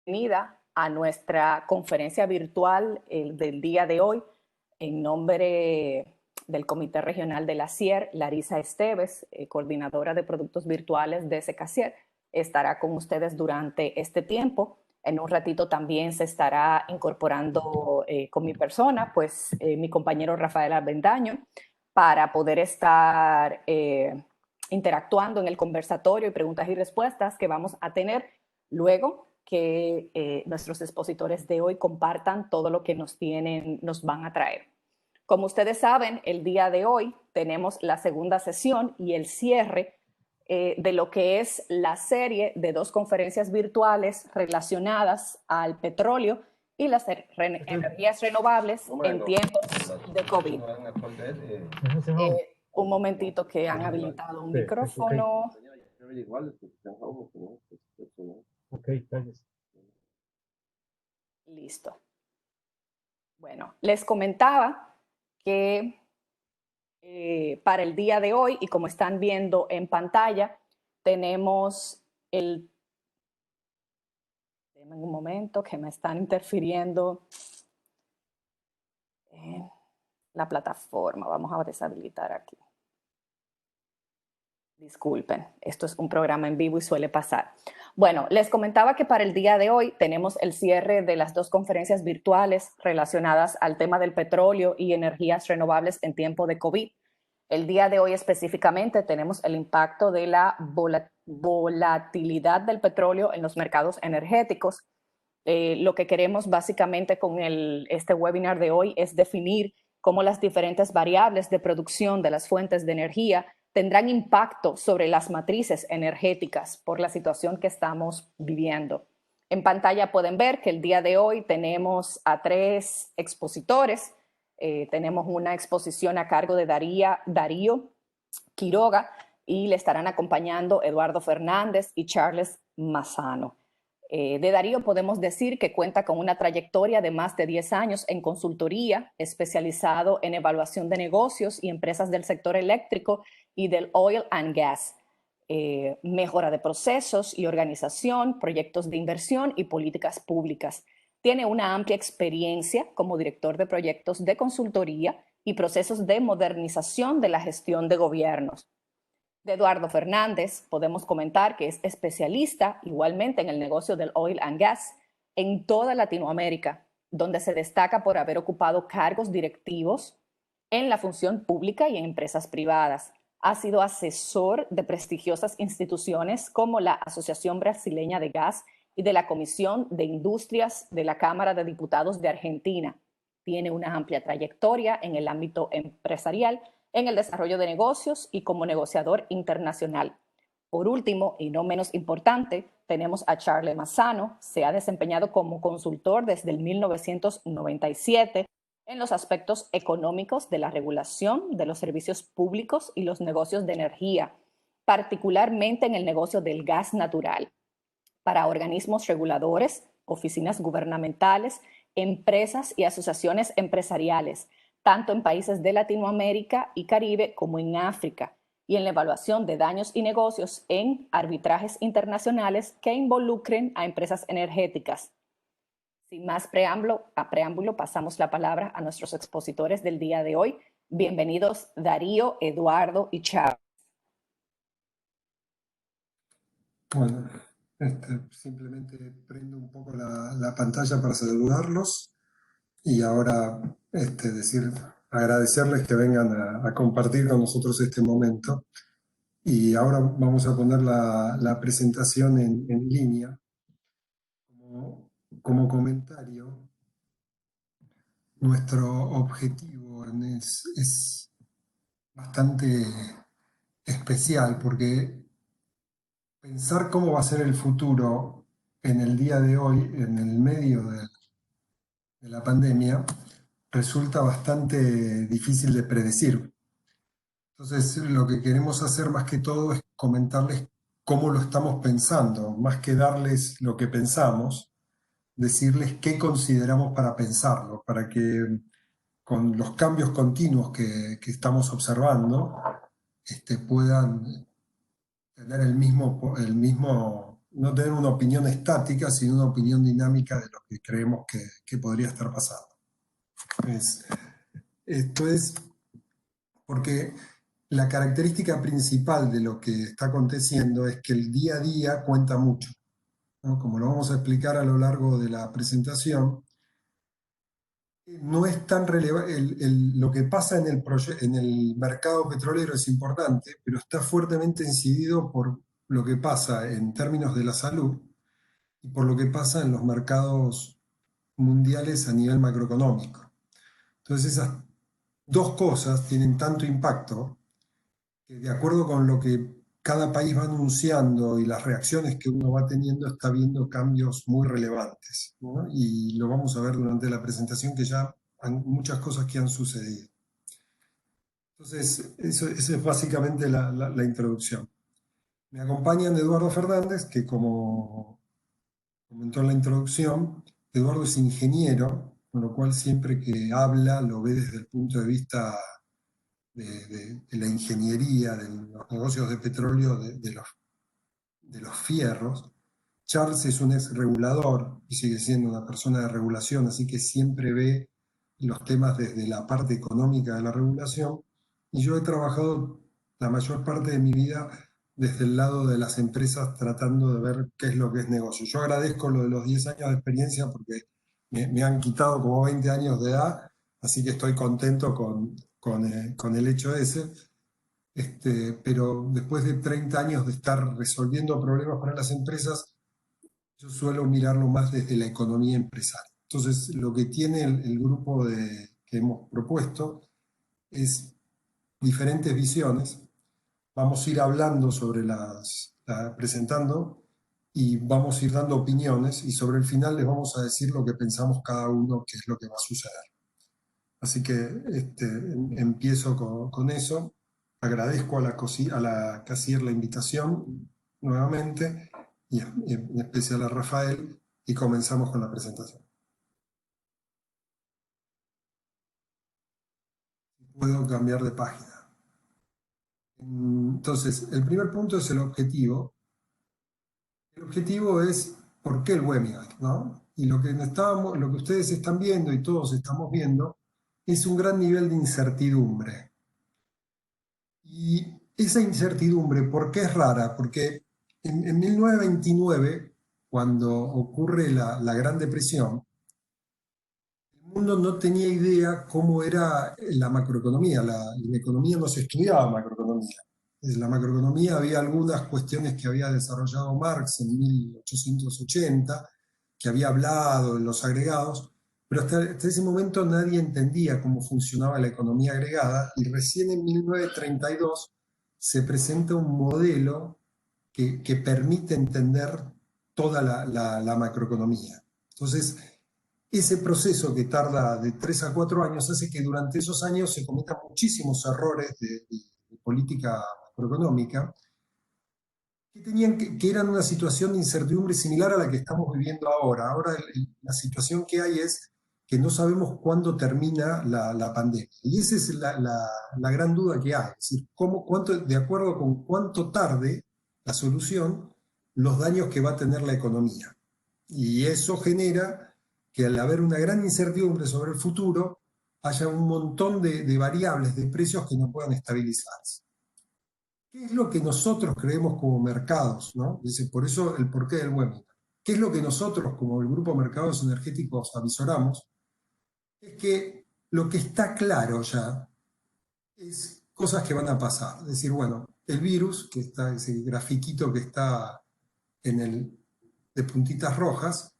Bienvenida a nuestra conferencia virtual del día de hoy. En nombre del Comité Regional de la CIER, Larisa Esteves, coordinadora de productos virtuales de SECACIER, estará con ustedes durante este tiempo. En un ratito también se estará incorporando con mi persona, pues mi compañero Rafael Avendaño, para poder estar interactuando en el conversatorio y preguntas y respuestas que vamos a tener luego que nuestros expositores de hoy compartan todo lo que nos van a traer. Como ustedes saben, el día de hoy tenemos la segunda sesión y el cierre de lo que es la serie de 2 conferencias virtuales relacionadas al petróleo y las energías renovables en tiempos de COVID. Un momentito que han habilitado un micrófono. Listo. Bueno, les comentaba que para el día de hoy, y como están viendo en pantalla, tenemos el... Denme un momento que me están interfiriendo en la plataforma. Vamos a deshabilitar aquí. Disculpen, esto es un programa en vivo y suele pasar. Bueno, les comentaba que para el día de hoy tenemos el cierre de las 2 conferencias virtuales relacionadas al tema del petróleo y energías renovables en tiempo de COVID. El día de hoy específicamente tenemos el impacto de la volatilidad del petróleo en los mercados energéticos. Lo que queremos básicamente con este webinar de hoy es definir cómo las diferentes variables de producción de las fuentes de energía tendrán impacto sobre las matrices energéticas por la situación que estamos viviendo. En pantalla pueden ver que el día de hoy tenemos a 3 expositores. Tenemos una exposición a cargo de Darío Quiroga y le estarán acompañando Eduardo Fernández y Charles Mazzano. De Darío podemos decir que cuenta con una trayectoria de más de 10 años en consultoría, especializado en evaluación de negocios y empresas del sector eléctrico y del oil and gas, mejora de procesos y organización, proyectos de inversión y políticas públicas. Tiene una amplia experiencia como director de proyectos de consultoría y procesos de modernización de la gestión de gobiernos. De Eduardo Fernández podemos comentar que es especialista igualmente en el negocio del oil and gas en toda Latinoamérica, donde se destaca por haber ocupado cargos directivos en la función pública y en empresas privadas. Ha sido asesor de prestigiosas instituciones como la Asociación Brasileña de Gas y de la Comisión de Industrias de la Cámara de Diputados de Argentina. Tiene una amplia trayectoria en el ámbito empresarial, en el desarrollo de negocios y como negociador internacional. Por último, y no menos importante, tenemos a Charles Mazzano. Se ha desempeñado como consultor desde el 1997 en los aspectos económicos de la regulación de los servicios públicos y los negocios de energía, particularmente en el negocio del gas natural, para organismos reguladores, oficinas gubernamentales, empresas y asociaciones empresariales, tanto en países de Latinoamérica y Caribe como en África, y en la evaluación de daños y negocios en arbitrajes internacionales que involucren a empresas energéticas. Sin más preámbulo, pasamos la palabra a nuestros expositores del día de hoy. Bienvenidos Darío, Eduardo y Charles. Bueno, simplemente prendo un poco la pantalla para saludarlos y ahora agradecerles que vengan a compartir con nosotros este momento. Y ahora vamos a poner la presentación en línea. Como comentario, nuestro objetivo es bastante especial porque pensar cómo va a ser el futuro en el día de hoy, en el medio de la pandemia, resulta bastante difícil de predecir. Entonces, lo que queremos hacer más que todo es comentarles cómo lo estamos pensando, más que darles lo que pensamos, decirles qué consideramos para pensarlo, para que con los cambios continuos que estamos observando puedan tener el mismo no tener una opinión estática, sino una opinión dinámica de lo que creemos que podría estar pasando. Esto es porque la característica principal de lo que está aconteciendo es que el día a día cuenta mucho, ¿no? Como lo vamos a explicar a lo largo de la presentación, no es tan relevante, lo que pasa en el mercado petrolero es importante, pero está fuertemente incidido por lo que pasa en términos de la salud y por lo que pasa en los mercados mundiales a nivel macroeconómico. Entonces esas dos cosas tienen tanto impacto que, de acuerdo con lo que cada país va anunciando y las reacciones que uno va teniendo, está viendo cambios muy relevantes, ¿no? Y lo vamos a ver durante la presentación, que ya hay muchas cosas que han sucedido. Entonces, esa es básicamente la introducción. Me acompañan Eduardo Fernández, que, como comentó en la introducción, Eduardo es ingeniero, con lo cual siempre que habla lo ve desde el punto de vista de la ingeniería, de los negocios de petróleo, de los fierros. Charles es un ex regulador y sigue siendo una persona de regulación, así que siempre ve los temas desde la parte económica de la regulación. Y yo he trabajado la mayor parte de mi vida desde el lado de las empresas, tratando de ver qué es lo que es negocio. Yo agradezco lo de los 10 años de experiencia porque me han quitado como 20 años de edad, así que estoy contento con el hecho ese. Pero después de 30 años de estar resolviendo problemas para las empresas, yo suelo mirarlo más desde la economía empresarial. Entonces, lo que tiene el grupo que hemos propuesto es diferentes visiones. Vamos a ir hablando sobre presentando, y vamos a ir dando opiniones, y sobre el final les vamos a decir lo que pensamos cada uno, qué es lo que va a suceder. Así que empiezo con eso. Agradezco a la Casier la invitación nuevamente, y en especial a Rafael, y comenzamos con la presentación. Puedo cambiar de página. Entonces, el primer punto es el objetivo. El objetivo es por qué el webinar, ¿no? Y lo que ustedes están viendo y todos estamos viendo es un gran nivel de incertidumbre. Y esa incertidumbre, ¿por qué es rara? Porque en 1929, cuando ocurre la Gran Depresión, el mundo no tenía idea cómo era la macroeconomía. La economía no se estudiaba macroeconomía. En la macroeconomía había algunas cuestiones que había desarrollado Marx en 1880, que había hablado en los agregados, pero hasta ese momento nadie entendía cómo funcionaba la economía agregada, y recién en 1932 se presenta un modelo que permite entender toda la macroeconomía. Entonces, ese proceso, que tarda de 3 a 4 años, hace que durante esos años se cometan muchísimos errores de política macroeconómica, que eran una situación de incertidumbre similar a la que estamos viviendo ahora. Ahora la situación que hay es que no sabemos cuándo termina la pandemia. Y esa es la gran duda que hay. Es decir, de acuerdo con cuánto tarde la solución, los daños que va a tener la economía. Y eso genera que, al haber una gran incertidumbre sobre el futuro, haya un montón de variables de precios que no puedan estabilizarse. ¿Qué es lo que nosotros creemos como mercados, ¿no? Dice, por eso el porqué del webinar. ¿Qué es lo que nosotros, como el Grupo Mercados Energéticos, avisoramos? Es que lo que está claro ya es cosas que van a pasar. Es decir, bueno, el virus, que está, ese grafiquito que está de puntitas rojas,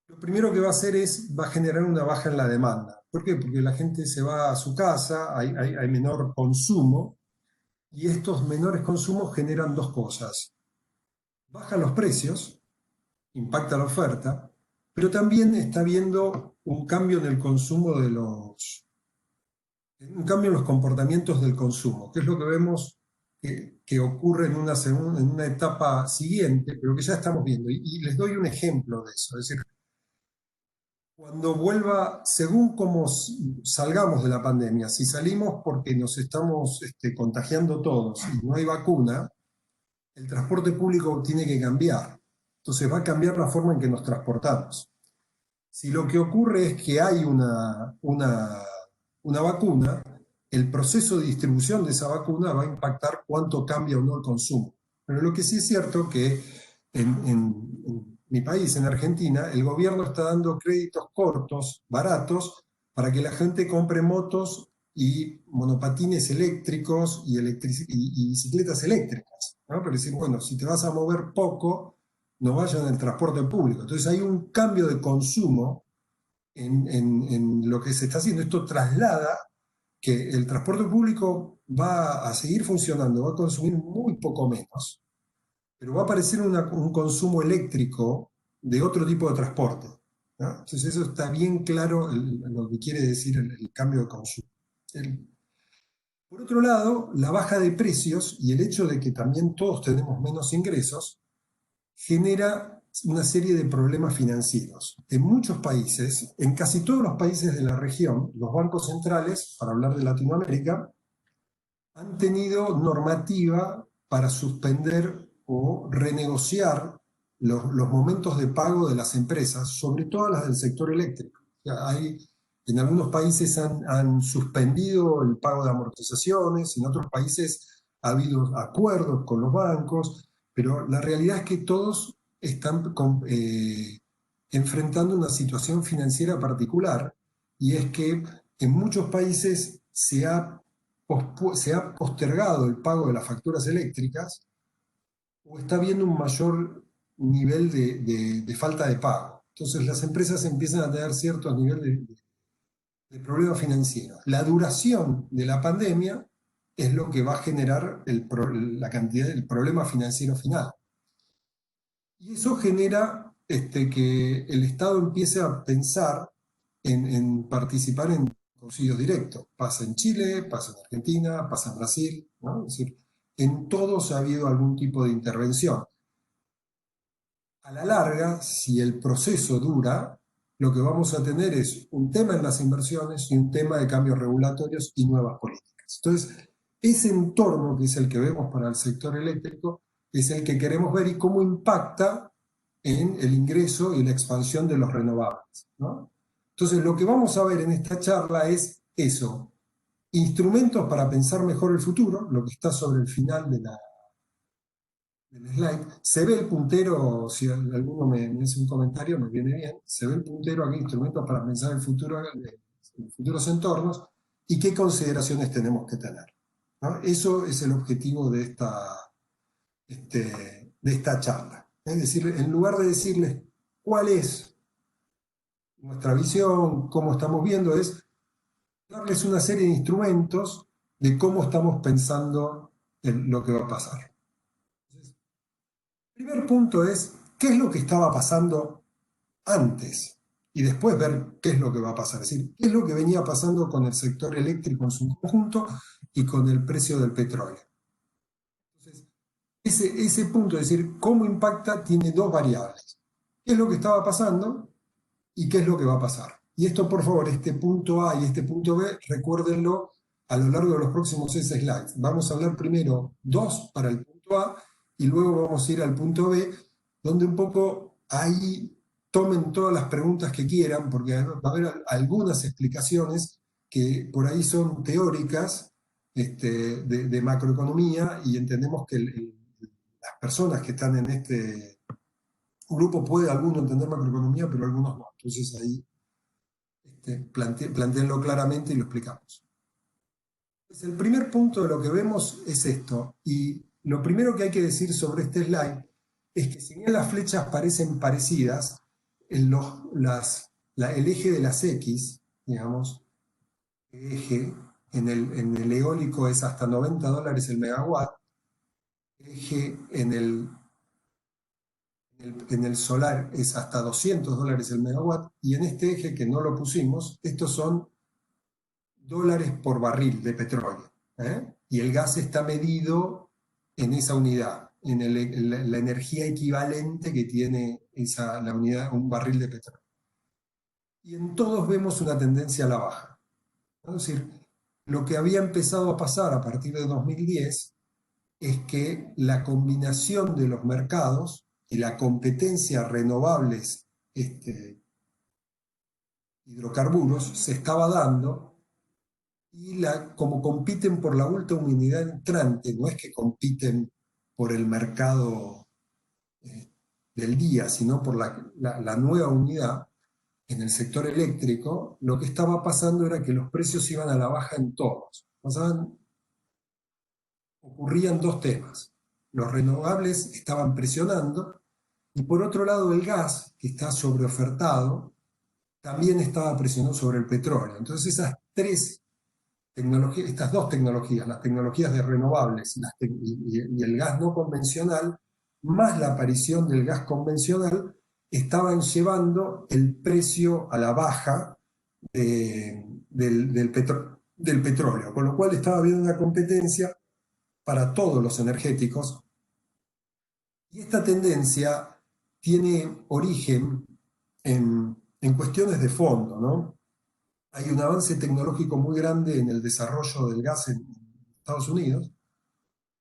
lo primero que va a hacer va a generar una baja en la demanda. ¿Por qué? Porque la gente se va a su casa, hay menor consumo, y estos menores consumos generan dos cosas. Bajan los precios, impacta la oferta, pero también está habiendo un cambio en el consumo un cambio en los comportamientos del consumo, que es lo que vemos que ocurre en una etapa siguiente, pero que ya estamos viendo. Y les doy un ejemplo de eso. Es decir, cuando vuelva, según cómo salgamos de la pandemia, si salimos porque nos estamos contagiando todos y no hay vacuna, el transporte público tiene que cambiar. Entonces va a cambiar la forma en que nos transportamos. Si lo que ocurre es que hay una vacuna, el proceso de distribución de esa vacuna va a impactar cuánto cambia o no el consumo. Pero lo que sí es cierto que en mi país, en Argentina, el gobierno está dando créditos cortos, baratos, para que la gente compre motos y monopatines eléctricos y bicicletas eléctricas, ¿no? Pero decir, bueno, si te vas a mover poco, no vayan en el transporte público. Entonces hay un cambio de consumo en lo que se está haciendo. Esto traslada que el transporte público va a seguir funcionando, va a consumir muy poco menos, pero va a aparecer un consumo eléctrico de otro tipo de transporte, ¿no? Entonces eso está bien claro lo que quiere decir el cambio de consumo. Por otro lado, la baja de precios y el hecho de que también todos tenemos menos ingresos genera una serie de problemas financieros. En muchos países, en casi todos los países de la región, los bancos centrales, para hablar de Latinoamérica, han tenido normativa para suspender o renegociar los momentos de pago de las empresas, sobre todo las del sector eléctrico. O sea, en algunos países han suspendido el pago de amortizaciones, en otros países ha habido acuerdos con los bancos, pero la realidad es que todos están enfrentando una situación financiera particular, y es que en muchos países se ha postergado el pago de las facturas eléctricas o está habiendo un mayor nivel de falta de pago. Entonces las empresas empiezan a tener ciertos niveles de problemas financieros. La duración de la pandemia es lo que va a generar la cantidad del problema financiero final. Y eso genera que el Estado empiece a pensar en participar en subsidios directos. Pasa en Chile, pasa en Argentina, pasa en Brasil, ¿no? Es decir, en todos ha habido algún tipo de intervención. A la larga, si el proceso dura, lo que vamos a tener es un tema en las inversiones y un tema de cambios regulatorios y nuevas políticas. Entonces, ese entorno que es el que vemos para el sector eléctrico es el que queremos ver y cómo impacta en el ingreso y la expansión de los renovables, ¿no? Entonces, lo que vamos a ver en esta charla es eso, instrumentos para pensar mejor el futuro, lo que está sobre el final del slide. Se ve el puntero, si alguno me hace un comentario, me viene bien, se ve el puntero aquí, instrumentos para pensar el futuro, en futuros entornos, y qué consideraciones tenemos que tener, ¿no? Eso es el objetivo de esta charla. Es decir, en lugar de decirles cuál es nuestra visión, cómo estamos viendo, es darles una serie de instrumentos de cómo estamos pensando en lo que va a pasar. Entonces, el primer punto es, ¿qué es lo que estaba pasando antes? Y después ver qué es lo que va a pasar. Es decir, qué es lo que venía pasando con el sector eléctrico en su conjunto y con el precio del petróleo. Entonces, ese punto, es decir, cómo impacta, tiene dos variables. ¿Qué es lo que estaba pasando y qué es lo que va a pasar? Y esto, por favor, este punto A y este punto B, recuérdenlo a lo largo de los próximos 6 slides. Vamos a hablar primero dos para el punto A y luego vamos a ir al punto B, donde un poco ahí tomen todas las preguntas que quieran, porque va a haber algunas explicaciones que por ahí son teóricas de macroeconomía, y entendemos que las personas que están en este grupo puede alguno entender macroeconomía, pero algunos no. Entonces ahí planteenlo claramente y lo explicamos. Pues el primer punto de lo que vemos es esto, y lo primero que hay que decir sobre este slide es que si bien las flechas parecen parecidas, el eje de las X, digamos, el eje en el eólico es hasta $90 el megawatt, el eje en el solar es hasta $200 el megawatt, y en este eje que no lo pusimos, estos son dólares por barril de petróleo, ¿eh? Y el gas está medido en esa unidad, la energía equivalente que tiene la unidad, un barril de petróleo. Y en todos vemos una tendencia a la baja, ¿no? Es decir, lo que había empezado a pasar a partir de 2010, es que la combinación de los mercados y la competencia renovables hidrocarburos se estaba dando y como compiten por la última unidad entrante, no es que compiten por el mercado del día, sino por la nueva unidad en el sector eléctrico, lo que estaba pasando era que los precios iban a la baja en todos. Ocurrían dos temas. Los renovables estaban presionando y por otro lado el gas, que está sobreofertado, también estaba presionando sobre el petróleo. Entonces estas dos tecnologías, las tecnologías de renovables y el gas no convencional, más la aparición del gas convencional, estaban llevando el precio a la baja del petróleo, con lo cual estaba habiendo una competencia para todos los energéticos. Y esta tendencia tiene origen en cuestiones de fondo, ¿no? Hay un avance tecnológico muy grande en el desarrollo del gas en Estados Unidos,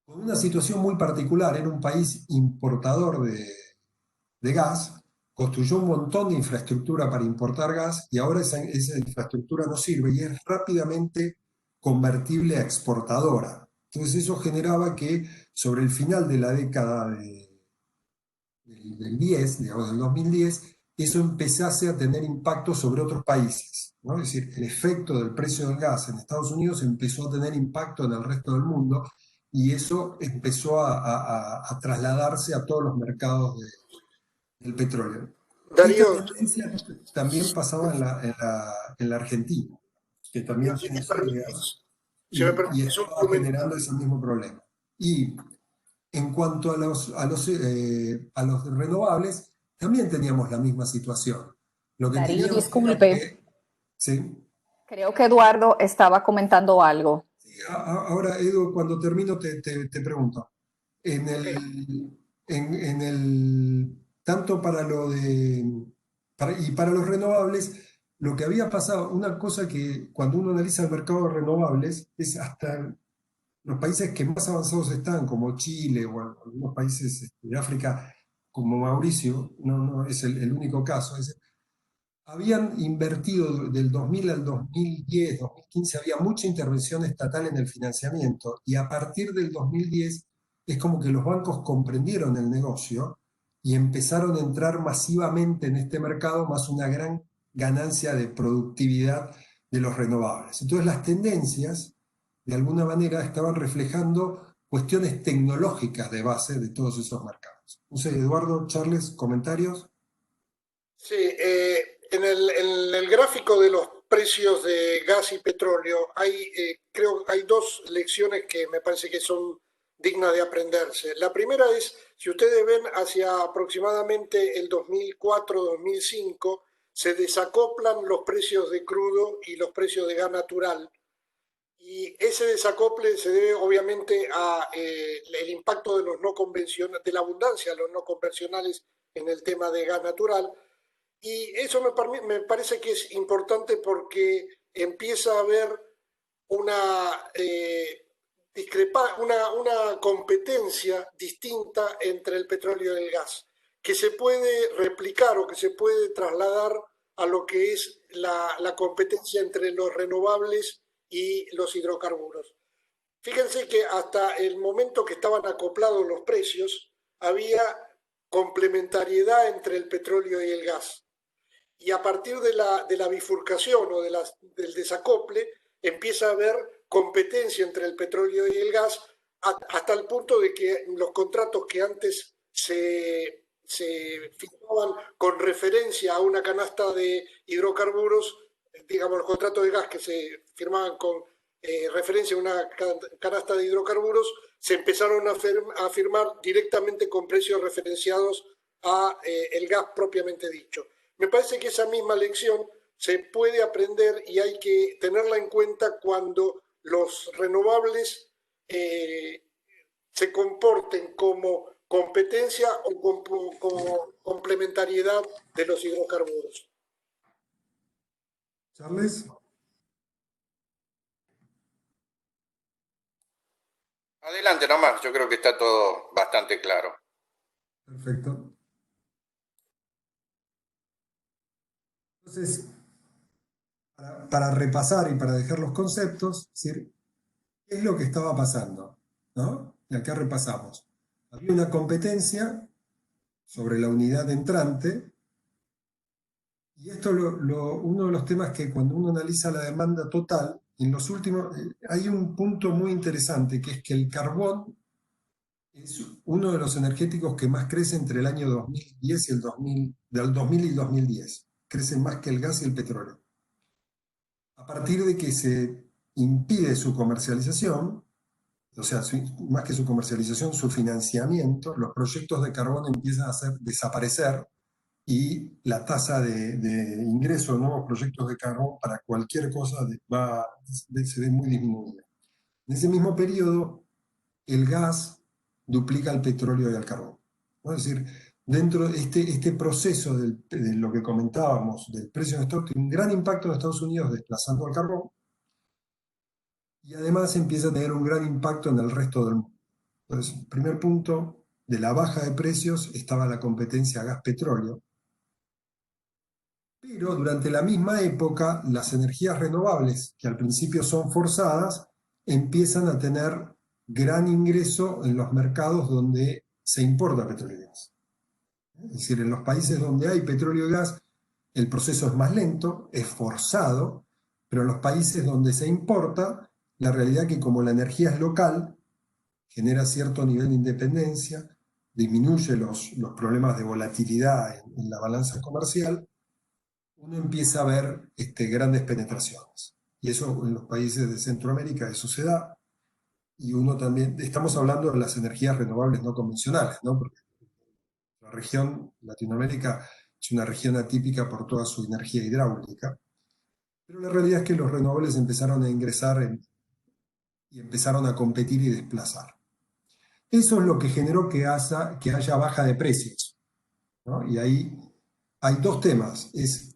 con una situación muy particular. Era un país importador de gas, construyó un montón de infraestructura para importar gas y ahora esa infraestructura no sirve y es rápidamente convertible a exportadora. Entonces eso generaba que sobre el final de la década del 10, digamos del 2010, eso empezase a tener impacto sobre otros países, ¿no? Es decir, el efecto del precio del gas en Estados Unidos empezó a tener impacto en el resto del mundo y eso empezó a trasladarse a todos los mercados del petróleo. Esta Darío, tendencia también pasaba en la Argentina, que también si tiene me sur de gas permites, si me y permites un estaba comentario. generando ese mismo problema. Y en cuanto a los renovables, también teníamos la misma situación. Lo que Darío, teníamos era disculpe, que, ¿sí? creo que Eduardo estaba comentando algo. Sí, ahora, Edu, cuando termino te pregunto. En Ok, tanto para y para los renovables, lo que había pasado, una cosa que cuando uno analiza el mercado de renovables, es hasta los países que más avanzados están, como Chile o algunos países de África, como Mauricio, no es el único caso, habían invertido del 2000 al 2010, 2015, había mucha intervención estatal en el financiamiento y a partir del 2010 es como que los bancos comprendieron el negocio y empezaron a entrar masivamente en este mercado, más una gran ganancia de productividad de los renovables. Entonces las tendencias, de alguna manera, estaban reflejando cuestiones tecnológicas de base de todos esos mercados. No sé, Eduardo, Charles, comentarios. sí, en el gráfico de los precios de gas y petróleo creo que hay dos lecciones que me parece que son dignas de aprenderse. La primera es, si ustedes ven hacia aproximadamente el 2004-2005, se desacoplan los precios de crudo y los precios de gas natural. Y ese desacople se debe obviamente a el impacto de los no convencionales, de la abundancia de los no convencionales en el tema de gas natural. Y eso me parece que es importante porque empieza a haber una, una competencia distinta entre el petróleo y el gas, que se puede replicar o que se puede trasladar a lo que es la competencia entre los renovables y los hidrocarburos. Fíjense que hasta el momento que estaban acoplados los precios, había complementariedad entre el petróleo y el gas. Y a partir de la bifurcación o del desacople, empieza a haber competencia entre el petróleo y el gas, hasta el punto de que los contratos que antes se firmaban con referencia a una canasta de hidrocarburos, digamos, los contratos de gas que se firmaban con referencia a una canasta de hidrocarburos, se empezaron a firmar directamente con precios referenciados a el gas propiamente dicho. Me parece que esa misma lección se puede aprender y hay que tenerla en cuenta cuando los renovables eh, se comporten como competencia o como complementariedad de los hidrocarburos. Charles. Adelante nomás, yo creo que está todo bastante claro. Perfecto. Entonces, para repasar y para dejar los conceptos, es decir, ¿qué es lo que estaba pasando? ¿No? Y acá repasamos. Había una competencia sobre la unidad entrante, y esto uno de los temas que cuando uno analiza la demanda total, en los últimos, hay un punto muy interesante, que es que el carbón es uno de los energéticos que más crece entre el año 2010 y del 2000 y 2010. Crece más que el gas y el petróleo. A partir de que se impide su comercialización, o sea, más que su comercialización, su financiamiento, los proyectos de carbón empiezan a desaparecer y la tasa de ingreso de nuevos proyectos de carbón para cualquier cosa se ve muy disminuida. En ese mismo periodo, el gas duplica al petróleo y al carbón, ¿no? Es decir, dentro de este proceso de lo que comentábamos del precio de stock, tiene un gran impacto en Estados Unidos desplazando al carbón, y además empieza a tener un gran impacto en el resto del mundo. Entonces, el primer punto de la baja de precios estaba la competencia gas-petróleo, pero durante la misma época las energías renovables, que al principio son forzadas, empiezan a tener gran ingreso en los mercados donde se importa petróleo y gas. Es decir, en los países donde hay petróleo y gas, el proceso es más lento, es forzado, pero en los países donde se importa, la realidad es que como la energía es local, genera cierto nivel de independencia, disminuye los problemas de volatilidad en la balanza comercial, uno empieza a ver grandes penetraciones. Y eso en los países de Centroamérica eso se da, y uno también, estamos hablando de las energías renovables no convencionales, ¿no? Porque la región, Latinoamérica, es una región atípica por toda su energía hidráulica, pero la realidad es que los renovables empezaron a ingresar y empezaron a competir y desplazar. Eso es lo que generó que haya baja de precios, ¿no? Y ahí hay dos temas. Es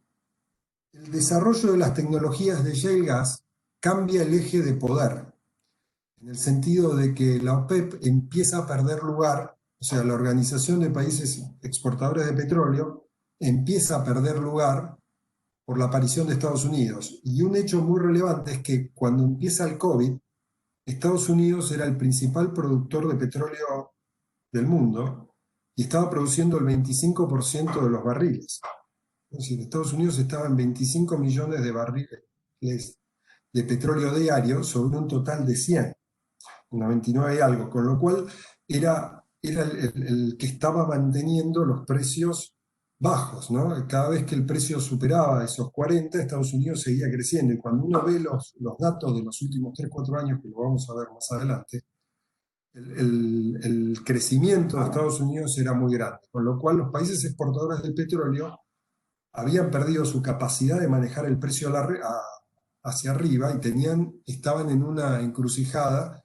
el desarrollo de las tecnologías de shale gas cambia el eje de poder, en el sentido de que la OPEP empieza a perder lugar, o sea, la Organización de Países Exportadores de Petróleo empieza a perder lugar por la aparición de Estados Unidos. Y un hecho muy relevante es que cuando empieza el COVID, Estados Unidos era el principal productor de petróleo del mundo y estaba produciendo el 25% de los barriles. Es decir, Estados Unidos estaba en 25 millones de barriles de petróleo diario sobre un total de 100, 99 y algo, con lo cual era el que estaba manteniendo los precios bajos, ¿no? Cada vez que el precio superaba esos 40, Estados Unidos seguía creciendo. Y cuando uno ve los datos de los últimos 3, 4 años, que lo vamos a ver más adelante, el crecimiento de Estados Unidos era muy grande, con lo cual los países exportadores del petróleo habían perdido su capacidad de manejar el precio hacia arriba y estaban en una encrucijada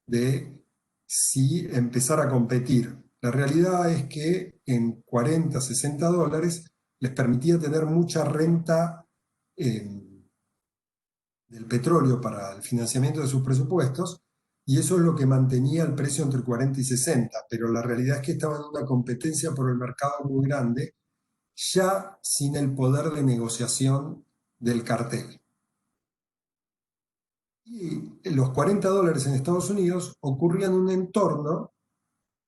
de si empezar a competir. La realidad es que en 40, 60 dólares les permitía tener mucha renta del petróleo para el financiamiento de sus presupuestos, y eso es lo que mantenía el precio entre 40 y 60, pero la realidad es que estaban en una competencia por el mercado muy grande, ya sin el poder de negociación del cartel. Y los 40 dólares en Estados Unidos ocurrían en un entorno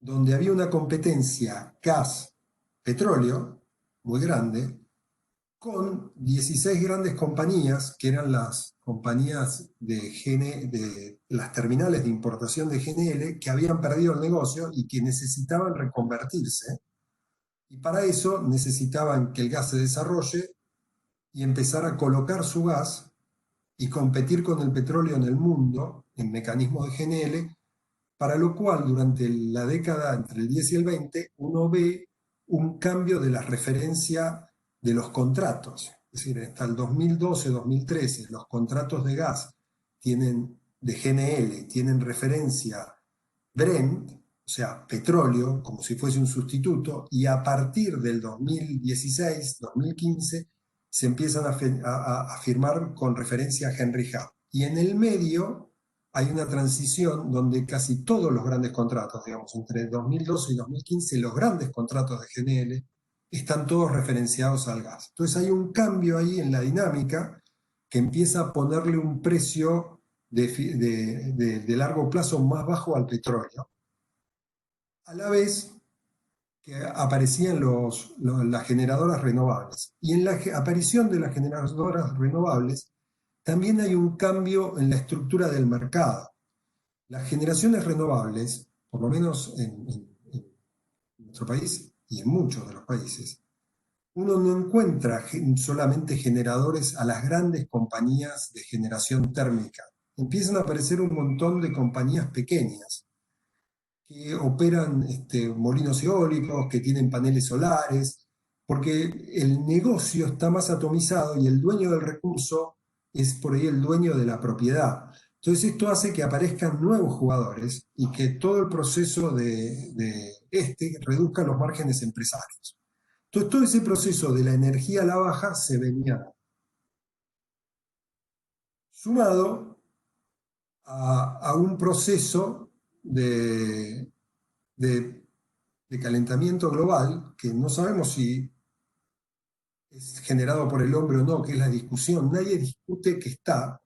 donde había una competencia gas-petróleo muy grande, con 16 grandes compañías, que eran las compañías de las terminales de importación de GNL, que habían perdido el negocio y que necesitaban reconvertirse. Y para eso necesitaban que el gas se desarrolle y empezar a colocar su gas y competir con el petróleo en el mundo en mecanismos de GNL, para lo cual durante la década entre el 10 y el 20 uno ve un cambio de la referencia de los contratos. Es decir, hasta el 2012-2013 los contratos de gas de GNL tienen referencia Brent, o sea, petróleo, como si fuese un sustituto, y a partir del 2016-2015 se empiezan a firmar con referencia a Henry Hub. Y en el medio hay una transición donde casi todos los grandes contratos, digamos, entre 2012 y 2015, los grandes contratos de GNL están todos referenciados al gas. Entonces hay un cambio ahí en la dinámica que empieza a ponerle un precio de largo plazo más bajo al petróleo, a la vez que aparecían las generadoras renovables. Y en la aparición de las generadoras renovables también hay un cambio en la estructura del mercado. Las generaciones renovables, por lo menos en nuestro país y en muchos de los países, uno no encuentra solamente generadores a las grandes compañías de generación térmica. Empiezan a aparecer un montón de compañías pequeñas que operan molinos eólicos, que tienen paneles solares, porque el negocio está más atomizado y el dueño del recurso es por ahí el dueño de la propiedad. Entonces esto hace que aparezcan nuevos jugadores y que todo el proceso reduzca los márgenes empresarios. Entonces todo ese proceso de la energía a la baja se venía sumado a un proceso de calentamiento global que no sabemos si es generado por el hombre o no, que es la discusión. Nadie discute que está.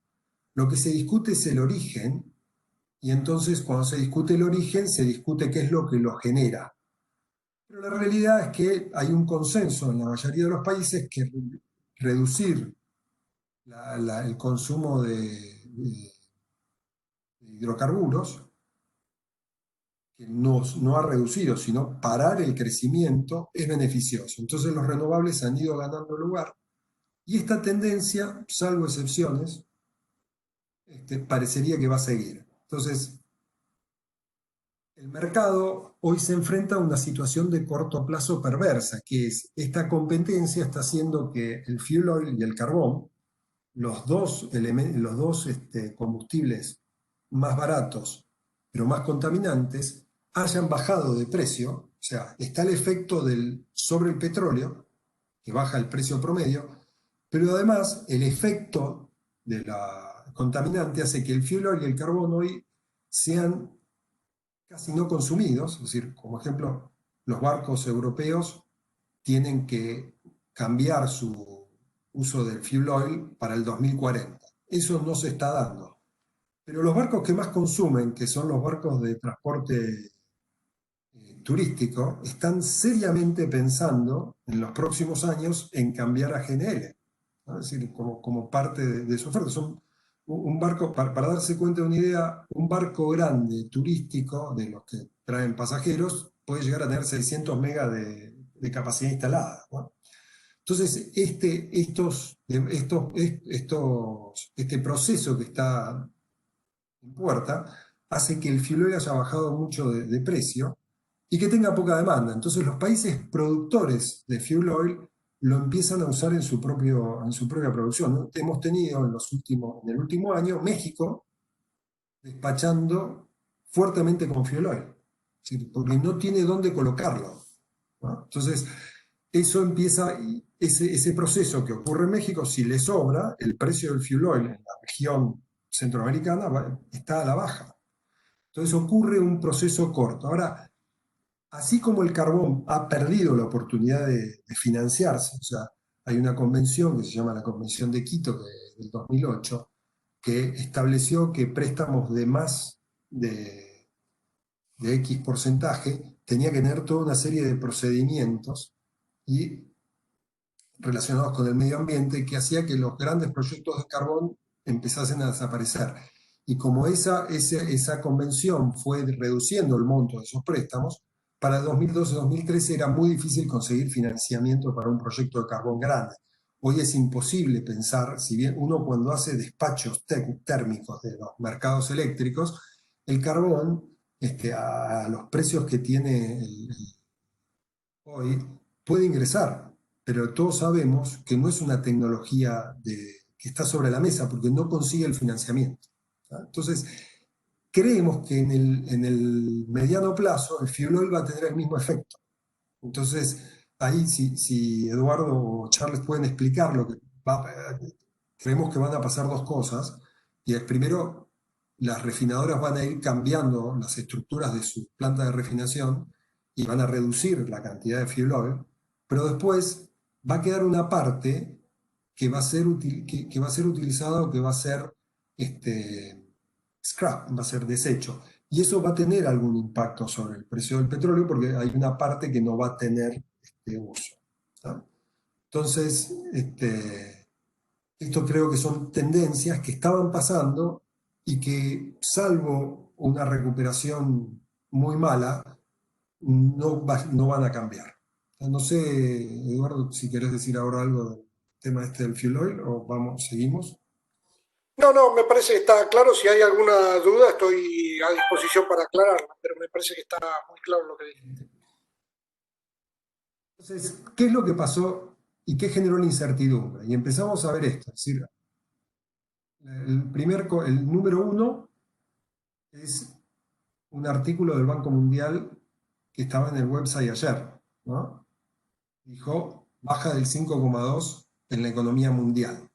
Lo que se discute es el origen, y entonces cuando se discute el origen, se discute qué es lo que lo genera. Pero la realidad es que hay un consenso en la mayoría de los países que reducir el consumo de hidrocarburos, que no ha reducido, sino parar el crecimiento, es beneficioso. Entonces los renovables han ido ganando lugar. Y esta tendencia, salvo excepciones, parecería que va a seguir. Entonces, el mercado hoy se enfrenta a una situación de corto plazo perversa, que es esta competencia está haciendo que el fuel oil y el carbón, los dos combustibles más baratos, pero más contaminantes, hayan bajado de precio. O sea, está el efecto sobre el petróleo, que baja el precio promedio, pero además el efecto de la contaminante hace que el fuel oil y el carbón hoy sean casi no consumidos. Es decir, como ejemplo, los barcos europeos tienen que cambiar su uso del fuel oil para el 2040. Eso no se está dando. Pero los barcos que más consumen, que son los barcos de transporte turístico, están seriamente pensando en los próximos años en cambiar a GNL, ¿no? Es decir, como parte de su oferta. Son un barco, para darse cuenta de una idea, un barco grande turístico, de los que traen pasajeros, puede llegar a tener 600 megas de capacidad instalada, ¿no? Entonces, este proceso que está en puerta hace que el fuel oil haya bajado mucho de precio y que tenga poca demanda. Entonces los países productores de fuel oil lo empiezan a usar en su propia producción, ¿no? Hemos tenido en el último año México despachando fuertemente con fuel oil, porque no tiene dónde colocarlo, ¿no? Entonces eso empieza, ese proceso que ocurre en México, si le sobra, el precio del fuel oil en la región centroamericana está a la baja. Entonces ocurre un proceso corto. Ahora, así como el carbón ha perdido la oportunidad de financiarse, o sea, hay una convención que se llama la Convención de Quito del 2008, que estableció que préstamos de más de X porcentaje tenía que tener toda una serie de procedimientos y relacionados con el medio ambiente que hacía que los grandes proyectos de carbón empezasen a desaparecer. Y como esa convención fue reduciendo el monto de esos préstamos, para el 2012-2013 era muy difícil conseguir financiamiento para un proyecto de carbón grande. Hoy es imposible pensar, si bien uno cuando hace despachos térmicos de los mercados eléctricos, el carbón, a los precios que tiene hoy, puede ingresar, pero todos sabemos que no es una tecnología que está sobre la mesa porque no consigue el financiamiento, ¿sí? Entonces, creemos que en el mediano plazo el fuel oil va a tener el mismo efecto. Entonces, ahí si Eduardo o Charles pueden explicar lo que creemos que van a pasar dos cosas, y es primero las refinadoras van a ir cambiando las estructuras de sus plantas de refinación y van a reducir la cantidad de fuel oil, pero después va a quedar una parte que va a ser, que va a ser utilizada o que va a ser scrap, va a ser desecho. Y eso va a tener algún impacto sobre el precio del petróleo porque hay una parte que no va a tener uso. ¿No? Entonces, esto creo que son tendencias que estaban pasando y que, salvo una recuperación muy mala, no van a cambiar. No sé, Eduardo, si querés decir ahora algo del tema del fuel oil o seguimos. No, no, me parece que está claro. Si hay alguna duda, estoy a disposición para aclararla, pero me parece que está muy claro lo que dije. Entonces, ¿qué es lo que pasó y qué generó la incertidumbre? Y empezamos a ver esto, es decir, el número uno es un artículo del Banco Mundial que estaba en el website ayer, ¿no? Dijo, baja del 5,2 en la economía mundial.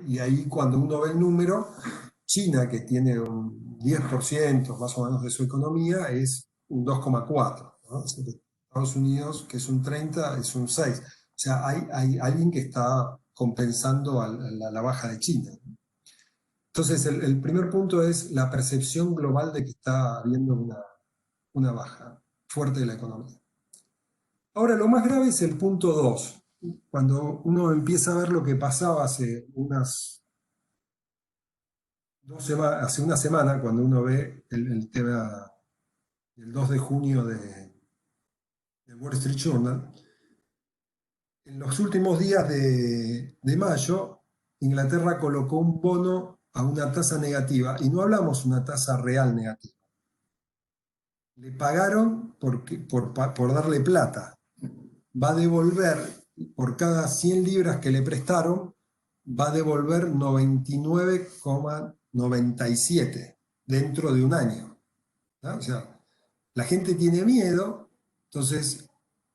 Y ahí cuando uno ve el número, China, que tiene un 10% más o menos de su economía, es un 2,4, ¿no? Estados Unidos, que es un 30, es un 6. O sea, hay alguien que está compensando a la baja de China. Entonces, el primer punto es la percepción global de que está habiendo una baja fuerte de la economía. Ahora, lo más grave es el punto 2, cuando uno empieza a ver lo que pasaba hace hace una semana, cuando uno ve el tema del 2 de junio del Wall Street Journal. En los últimos días de mayo, Inglaterra colocó un bono a una tasa negativa, y no hablamos de una tasa real negativa. Le pagaron por darle plata. Va a devolver, por cada 100 libras que le prestaron, va a devolver 99,97 dentro de un año. ¿No? O sea, la gente tiene miedo, entonces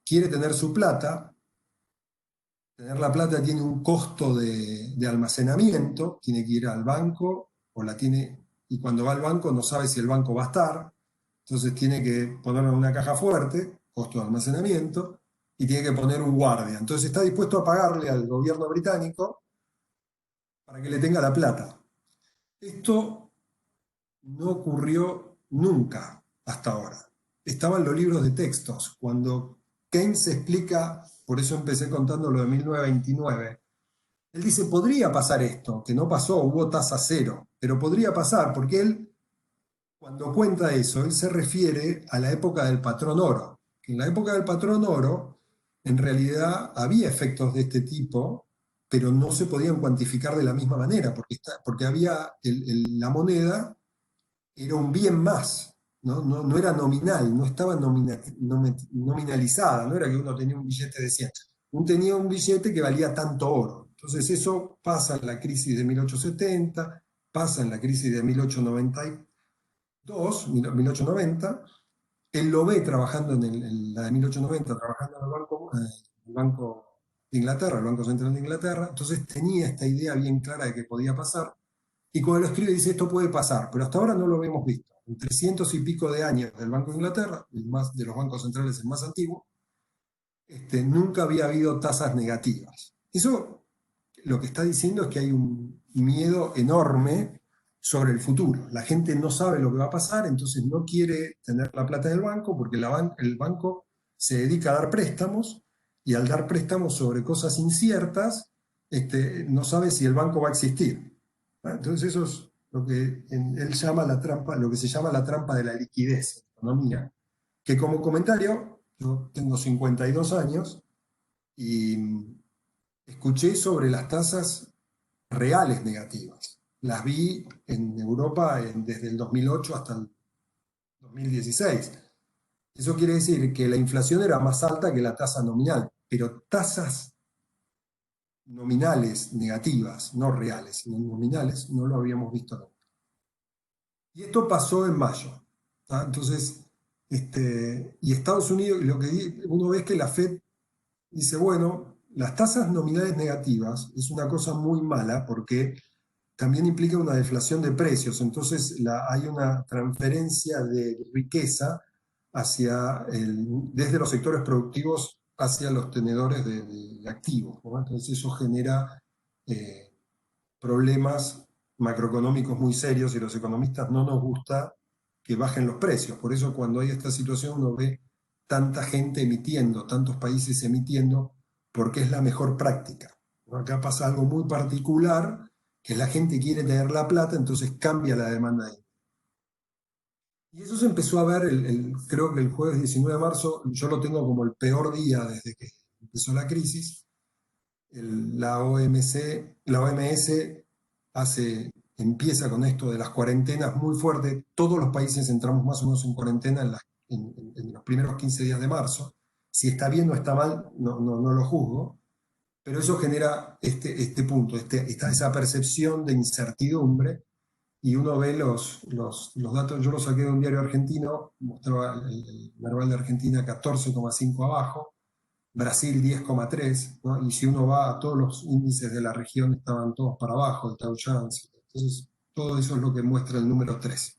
quiere tener su plata. Tener la plata tiene un costo de almacenamiento, tiene que ir al banco, y cuando va al banco no sabe si el banco va a estar, entonces tiene que ponerlo en una caja fuerte, costo de almacenamiento, y tiene que poner un guardia. Entonces está dispuesto a pagarle al gobierno británico para que le tenga la plata. Esto no ocurrió nunca hasta ahora. Estaban los libros de textos. Cuando Keynes explica, por eso empecé contando lo de 1929, él dice, podría pasar esto, que no pasó, hubo tasa cero, pero podría pasar, porque él, cuando cuenta eso, él se refiere a la época del patrón oro. En la época del patrón oro, en realidad había efectos de este tipo, pero no se podían cuantificar de la misma manera, porque había la moneda era un bien más, no era nominal, no estaba nominalizada, no era que uno tenía un billete de 100, uno tenía un billete que valía tanto oro. Entonces eso pasa en la crisis de 1870, pasa en la crisis de 1890, él lo ve trabajando en la de 1890, trabajando en el Banco de Inglaterra, el Banco Central de Inglaterra, entonces tenía esta idea bien clara de que podía pasar, y cuando lo escribe dice esto puede pasar, pero hasta ahora no lo hemos visto. En 300 y pico de años del Banco de Inglaterra, de los bancos centrales el más antiguo, nunca había habido tasas negativas. Eso lo que está diciendo es que hay un miedo enorme sobre el futuro. La gente no sabe lo que va a pasar, entonces no quiere tener la plata del banco porque el banco se dedica a dar préstamos, y al dar préstamos sobre cosas inciertas, no sabe si el banco va a existir. Entonces eso es lo que él llama la trampa, lo que se llama la trampa de la liquidez en economía. Que como comentario, yo tengo 52 años y escuché sobre las tasas reales negativas. Las vi en Europa desde el 2008 hasta el 2016. Eso quiere decir que la inflación era más alta que la tasa nominal, pero tasas nominales negativas, no reales, sino nominales, no lo habíamos visto nunca. Y esto pasó en mayo. ¿Tá? Entonces, y Estados Unidos, lo que uno ve es que la Fed dice, bueno, las tasas nominales negativas es una cosa muy mala porque también implica una deflación de precios, entonces hay una transferencia de riqueza desde los sectores productivos hacia los tenedores de activos, ¿no? Entonces eso genera problemas macroeconómicos muy serios y los economistas no nos gusta que bajen los precios. Por eso cuando hay esta situación uno ve tanta gente emitiendo, tantos países emitiendo, porque es la mejor práctica, ¿no? Acá pasa algo muy particular, que la gente quiere tener la plata, entonces cambia la demanda ahí. Y eso se empezó a ver, creo que el jueves 19 de marzo, yo lo tengo como el peor día desde que empezó la crisis. La OMS empieza con esto de las cuarentenas muy fuerte. Todos los países entramos más o menos en cuarentena en los primeros 15 días de marzo. Si está bien o está mal, no lo juzgo, pero eso genera este punto, esa percepción de incertidumbre, y uno ve los datos. Yo los saqué de un diario argentino, mostraba el Merval de Argentina 14,5 abajo, Brasil 10,3, ¿no? Y si uno va a todos los índices de la región estaban todos para abajo, el Dow Jones. Entonces, todo eso es lo que muestra el número 13.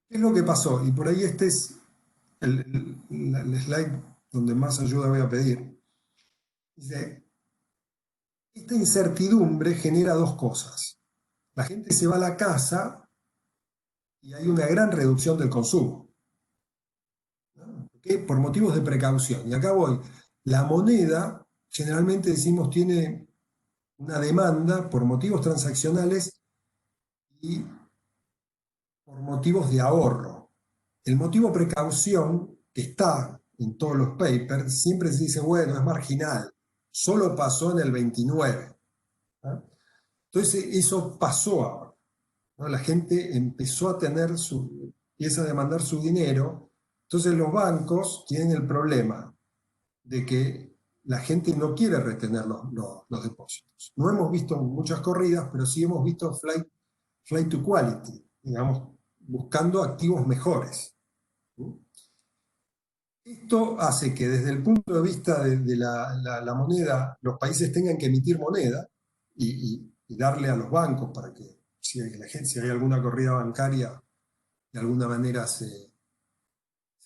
¿Qué es lo que pasó? Y por ahí este es el slide donde más ayuda voy a pedir. Dice, esta incertidumbre genera dos cosas. La gente se va a la casa y hay una gran reducción del consumo, ¿no? ¿Okay? Por motivos de precaución. Y acá voy. La moneda, generalmente decimos, tiene una demanda por motivos transaccionales y por motivos de ahorro. El motivo precaución, que está en todos los papers, siempre se dice, bueno, es marginal, solo pasó en el 29. ¿No? Entonces eso pasó ahora, ¿no? La gente empezó a empieza a demandar su dinero, entonces los bancos tienen el problema de que la gente no quiere retener los depósitos. No hemos visto muchas corridas, pero sí hemos visto flight to quality, digamos, buscando activos mejores. Esto hace que desde el punto de vista de la moneda, los países tengan que emitir moneda y darle a los bancos para que si hay alguna corrida bancaria, de alguna manera se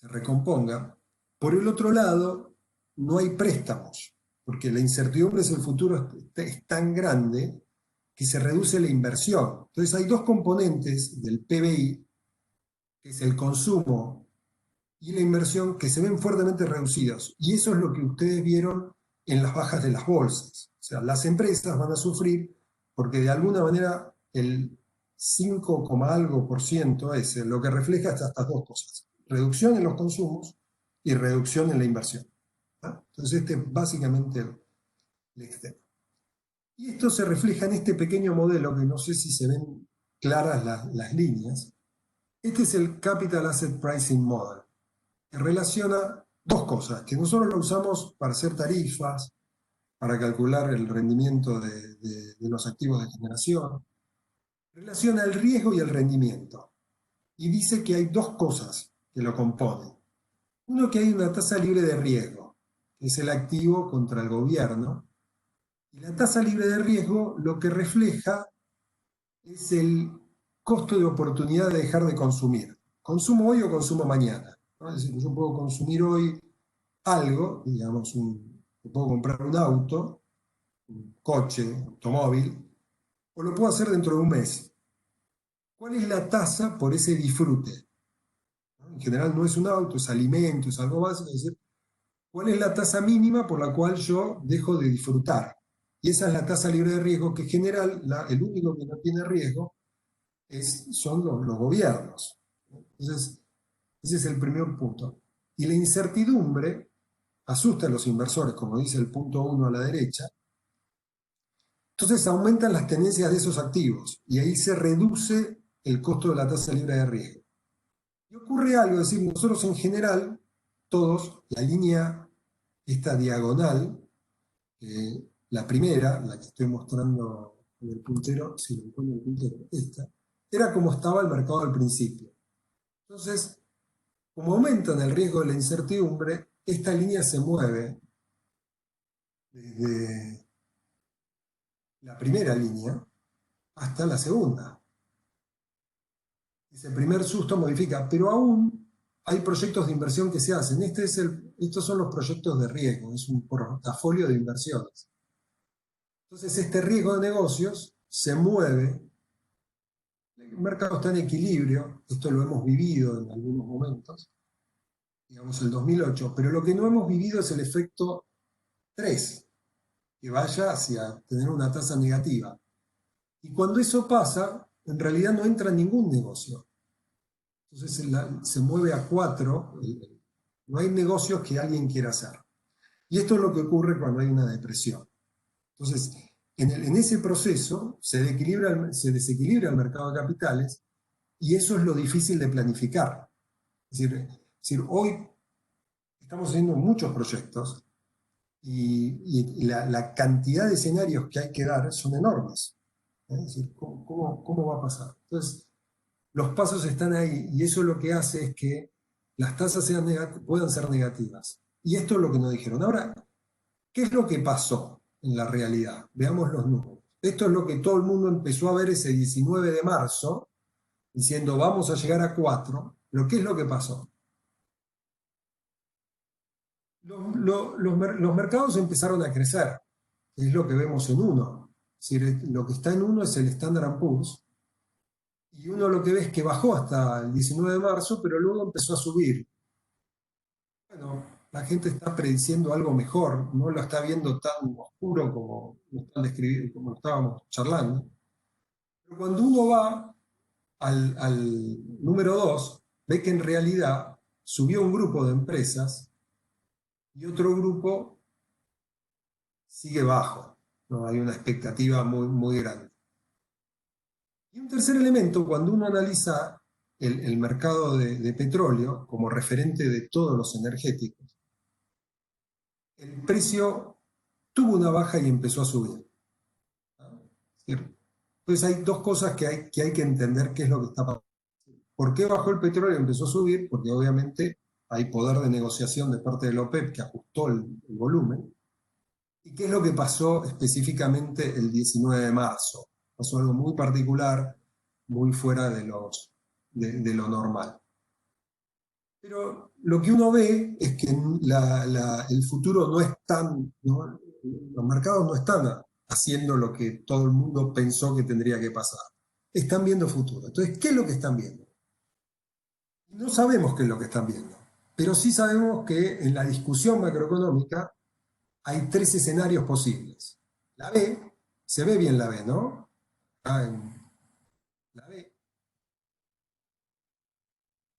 recomponga. Por el otro lado, no hay préstamos, porque la incertidumbre sobre el futuro es tan grande que se reduce la inversión. Entonces hay dos componentes del PBI, que es el consumo y la inversión, que se ven fuertemente reducidos. Y eso es lo que ustedes vieron en las bajas de las bolsas. O sea, las empresas van a sufrir porque de alguna manera el 5, algo por ciento es lo que refleja estas dos cosas: reducción en los consumos y reducción en la inversión. ¿Ah? Entonces este es básicamente el extremo. Y esto se refleja en este pequeño modelo, que no sé si se ven claras las líneas. Este es el Capital Asset Pricing Model, que relaciona dos cosas, que nosotros lo usamos para hacer tarifas, para calcular el rendimiento de los activos de generación. Relaciona el riesgo y el rendimiento. Y dice que hay dos cosas que lo componen. Uno, que hay una tasa libre de riesgo, que es el activo contra el gobierno. Y la tasa libre de riesgo lo que refleja es el costo de oportunidad de dejar de consumir. ¿Consumo hoy o consumo mañana? ¿No? Es decir, yo puedo consumir hoy algo, digamos, puedo comprar un auto, un coche, un automóvil, o lo puedo hacer dentro de un mes. ¿Cuál es la tasa por ese disfrute? ¿No? En general no es un auto, es alimento, es algo básico. Es decir, ¿cuál es la tasa mínima por la cual yo dejo de disfrutar? Y esa es la tasa libre de riesgo, que en general el único que no tiene riesgo son los gobiernos. Entonces, ese es el primer punto. Y la incertidumbre asusta a los inversores, como dice el punto 1 a la derecha. Entonces aumentan las tenencias de esos activos y ahí se reduce el costo de la tasa libre de riesgo. Y ocurre algo, es decir, nosotros en general, todos, la línea, esta diagonal, la primera, la que estoy mostrando en el puntero, si le pongo el puntero, esta, era como estaba el mercado al principio. Entonces, como aumentan el riesgo de la incertidumbre, esta línea se mueve desde la primera línea hasta la segunda. Ese primer susto modifica, pero aún hay proyectos de inversión que se hacen. Estos son los proyectos de riesgo, es un portafolio de inversiones. Entonces este riesgo de negocios se mueve, el mercado está en equilibrio, esto lo hemos vivido en algunos momentos, digamos el 2008, pero lo que no hemos vivido es el efecto 3, que vaya hacia tener una tasa negativa. Y cuando eso pasa, en realidad no entra ningún negocio. Entonces se mueve a 4, no hay negocios que alguien quiera hacer. Y esto es lo que ocurre cuando hay una depresión. Entonces, en ese proceso se desequilibra el mercado de capitales y eso es lo difícil de planificar. Es decir, hoy estamos haciendo muchos proyectos y la cantidad de escenarios que hay que dar son enormes. Es decir, ¿cómo va a pasar? Entonces, los pasos están ahí y eso lo que hace es que las tasas puedan ser negativas. Y esto es lo que nos dijeron. Ahora, ¿qué es lo que pasó en la realidad? Veamos los números. Esto es lo que todo el mundo empezó a ver ese 19 de marzo, diciendo vamos a llegar a 4. Pero ¿qué es lo que pasó? Los mercados empezaron a crecer. Es lo que vemos en 1. Es decir, lo que está en 1 es el Standard & Poor's. Y uno lo que ve es que bajó hasta el 19 de marzo, pero luego empezó a subir. Bueno, la gente está prediciendo algo mejor, no lo está viendo tan oscuro como lo están describiendo, como lo estábamos charlando. Pero cuando uno va al número 2, ve que en realidad subió un grupo de empresas y otro grupo sigue bajo, ¿no? Hay una expectativa muy, muy grande. Y un tercer elemento, cuando uno analiza el mercado de petróleo como referente de todos los energéticos, el precio tuvo una baja y empezó a subir. Entonces hay dos cosas que hay que entender qué es lo que está pasando. ¿Por qué bajó el petróleo y empezó a subir? Porque obviamente hay poder de negociación de parte de la OPEP que ajustó el volumen. ¿Y qué es lo que pasó específicamente el 19 de marzo? Pasó algo muy particular, muy fuera de lo normal. Pero lo que uno ve es que el futuro no es tan, ¿no? Los mercados no están haciendo lo que todo el mundo pensó que tendría que pasar. Están viendo futuro. Entonces, ¿qué es lo que están viendo? No sabemos qué es lo que están viendo, pero sí sabemos que en la discusión macroeconómica hay 3 escenarios posibles. La B, se ve bien la B, ¿no? La B,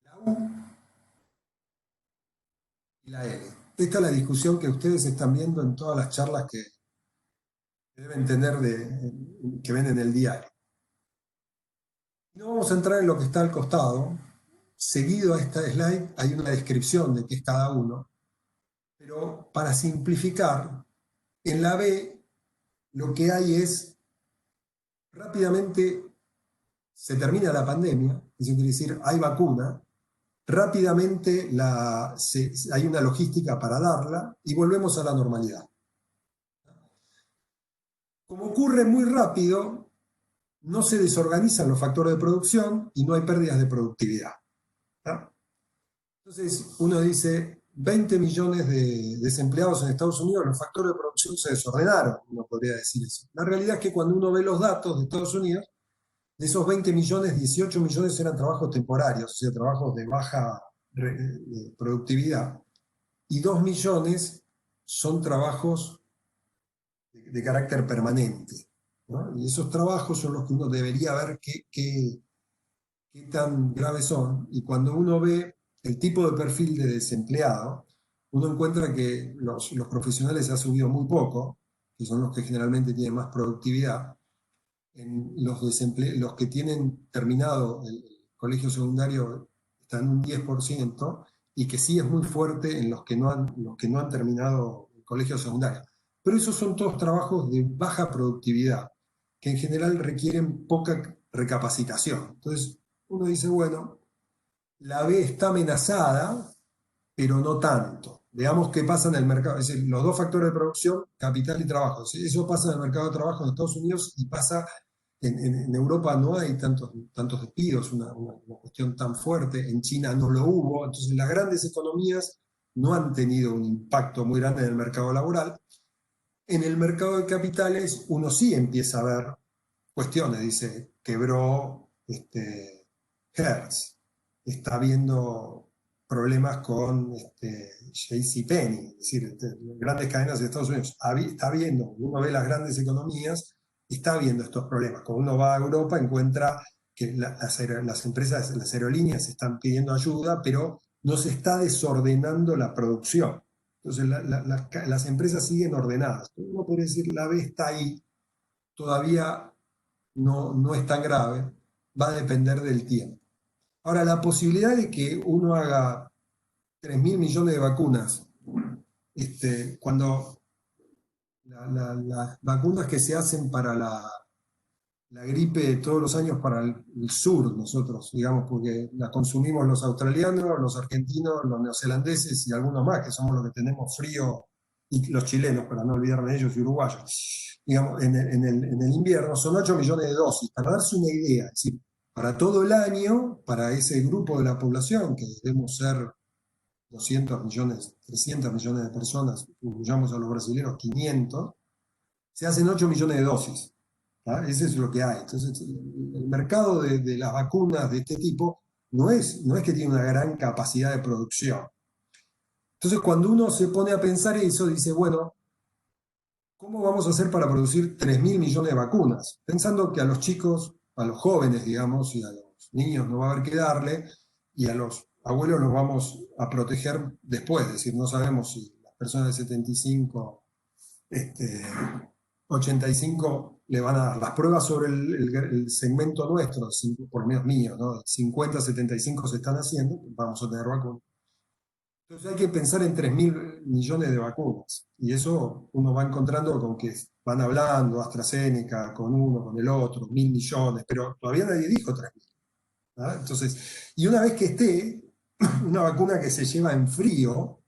la U y la L. Esta es la discusión que ustedes están viendo en todas las charlas que deben tener, que ven en el diario. No vamos a entrar en lo que está al costado. Seguido a esta slide hay una descripción de qué es cada uno. Pero para simplificar, en la B lo que hay es rápidamente se termina la pandemia, eso quiere decir hay vacuna, rápidamente hay una logística para darla y volvemos a la normalidad. Como ocurre muy rápido, no se desorganizan los factores de producción y no hay pérdidas de productividad. ¿Tá? Entonces uno dice 20 millones de desempleados en Estados Unidos, los factores de producción se desordenaron, uno podría decir eso. La realidad es que cuando uno ve los datos de Estados Unidos, de esos 20 millones, 18 millones eran trabajos temporarios, o sea, trabajos de baja productividad, y 2 millones son trabajos de carácter permanente, ¿no? Y esos trabajos son los que uno debería ver qué tan graves son, y cuando uno ve el tipo de perfil de desempleado, uno encuentra que los profesionales han subido muy poco, que son los que generalmente tienen más productividad. En los que tienen terminado el colegio secundario están en un 10%, y que sí es muy fuerte en los que no han terminado el colegio secundario. Pero esos son todos trabajos de baja productividad, que en general requieren poca recapacitación. Entonces uno dice, bueno, la B está amenazada, pero no tanto. Veamos qué pasa en el mercado. Es decir, los dos factores de producción, capital y trabajo. Eso pasa en el mercado de trabajo en Estados Unidos y pasa en Europa no hay tantos despidos, una cuestión tan fuerte, en China no lo hubo, entonces las grandes economías no han tenido un impacto muy grande en el mercado laboral. En el mercado de capitales uno sí empieza a ver cuestiones, dice, quebró Hertz, está viendo problemas con JCPenney, es decir, grandes cadenas de Estados Unidos, está viendo, uno ve las grandes economías, está viendo estos problemas. Cuando uno va a Europa encuentra que las empresas, las aerolíneas están pidiendo ayuda, pero no se está desordenando la producción. Entonces las empresas siguen ordenadas. Uno podría decir, la B está ahí, todavía no es tan grave, va a depender del tiempo. Ahora, la posibilidad de que uno haga 3.000 millones de vacunas, cuando las vacunas que se hacen para la gripe todos los años para el sur, nosotros, digamos, porque la consumimos los australianos, los argentinos, los neozelandeses y algunos más, que somos los que tenemos frío, y los chilenos, para no olvidarme de ellos, y uruguayos, digamos, en el invierno, son 8 millones de dosis. Para darse una idea, es decir, para todo el año, para ese grupo de la población, que debemos ser 200 millones, 300 millones de personas, incluyamos a los brasileños 500, se hacen 8 millones de dosis. ¿Ah? Eso es lo que hay. Entonces, el mercado de las vacunas de este tipo no es que tiene una gran capacidad de producción. Entonces, cuando uno se pone a pensar eso, dice, bueno, ¿cómo vamos a hacer para producir 3.000 millones de vacunas? Pensando que a los chicos, a los jóvenes, digamos, y a los niños no va a haber que darle, y a los abuelos los vamos a proteger después. Es decir, no sabemos si las personas de 75, 85 le van a dar las pruebas sobre el segmento nuestro, por lo menos mío, ¿no? 50, 75 se están haciendo, vamos a tener vacunas. Entonces hay que pensar en 3.000 millones de vacunas. Y eso uno va encontrando con que van hablando AstraZeneca con uno, con el otro, 1.000 millones, pero todavía nadie dijo 3.000. ¿Ah? Entonces, y una vez que esté una vacuna que se lleva en frío,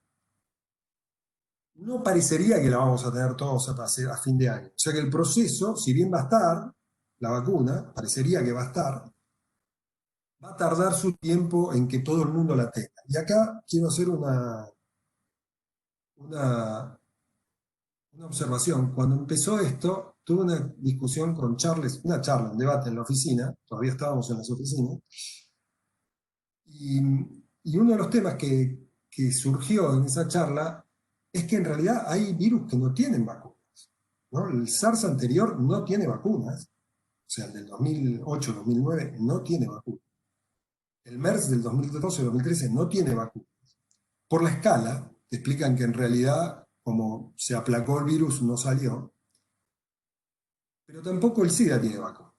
no parecería que la vamos a tener todos a fin de año. O sea que el proceso, si bien va a estar, la vacuna, parecería que va a estar, va a tardar su tiempo en que todo el mundo la tenga. Y acá quiero hacer una observación. Cuando empezó esto, tuve una discusión con Charles, una charla, un debate en la oficina, todavía estábamos en las oficinas, y uno de los temas que surgió en esa charla es que en realidad hay virus que no tienen vacunas, ¿no? El SARS anterior no tiene vacunas, o sea, el del 2008-2009 no tiene vacunas. El MERS del 2012-2013 no tiene vacunas. Por la escala, te explican que en realidad, como se aplacó el virus, no salió, pero tampoco el SIDA tiene vacuna,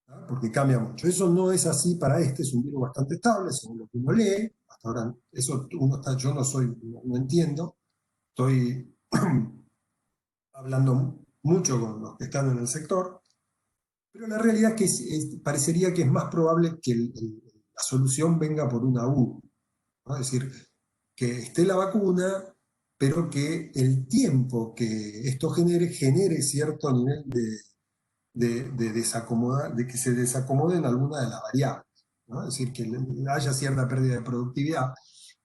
¿no? Porque cambia mucho. Eso no es así para es un virus bastante estable, según lo que uno lee. Hasta ahora, eso yo no entiendo. Estoy hablando mucho con los que están en el sector, pero la realidad es que parecería que es más probable que la solución venga por una U, ¿no? Es decir, que esté la vacuna, pero que el tiempo que esto genere cierto nivel de que se desacomoden algunas de las variables, ¿no? Es decir, que haya cierta pérdida de productividad,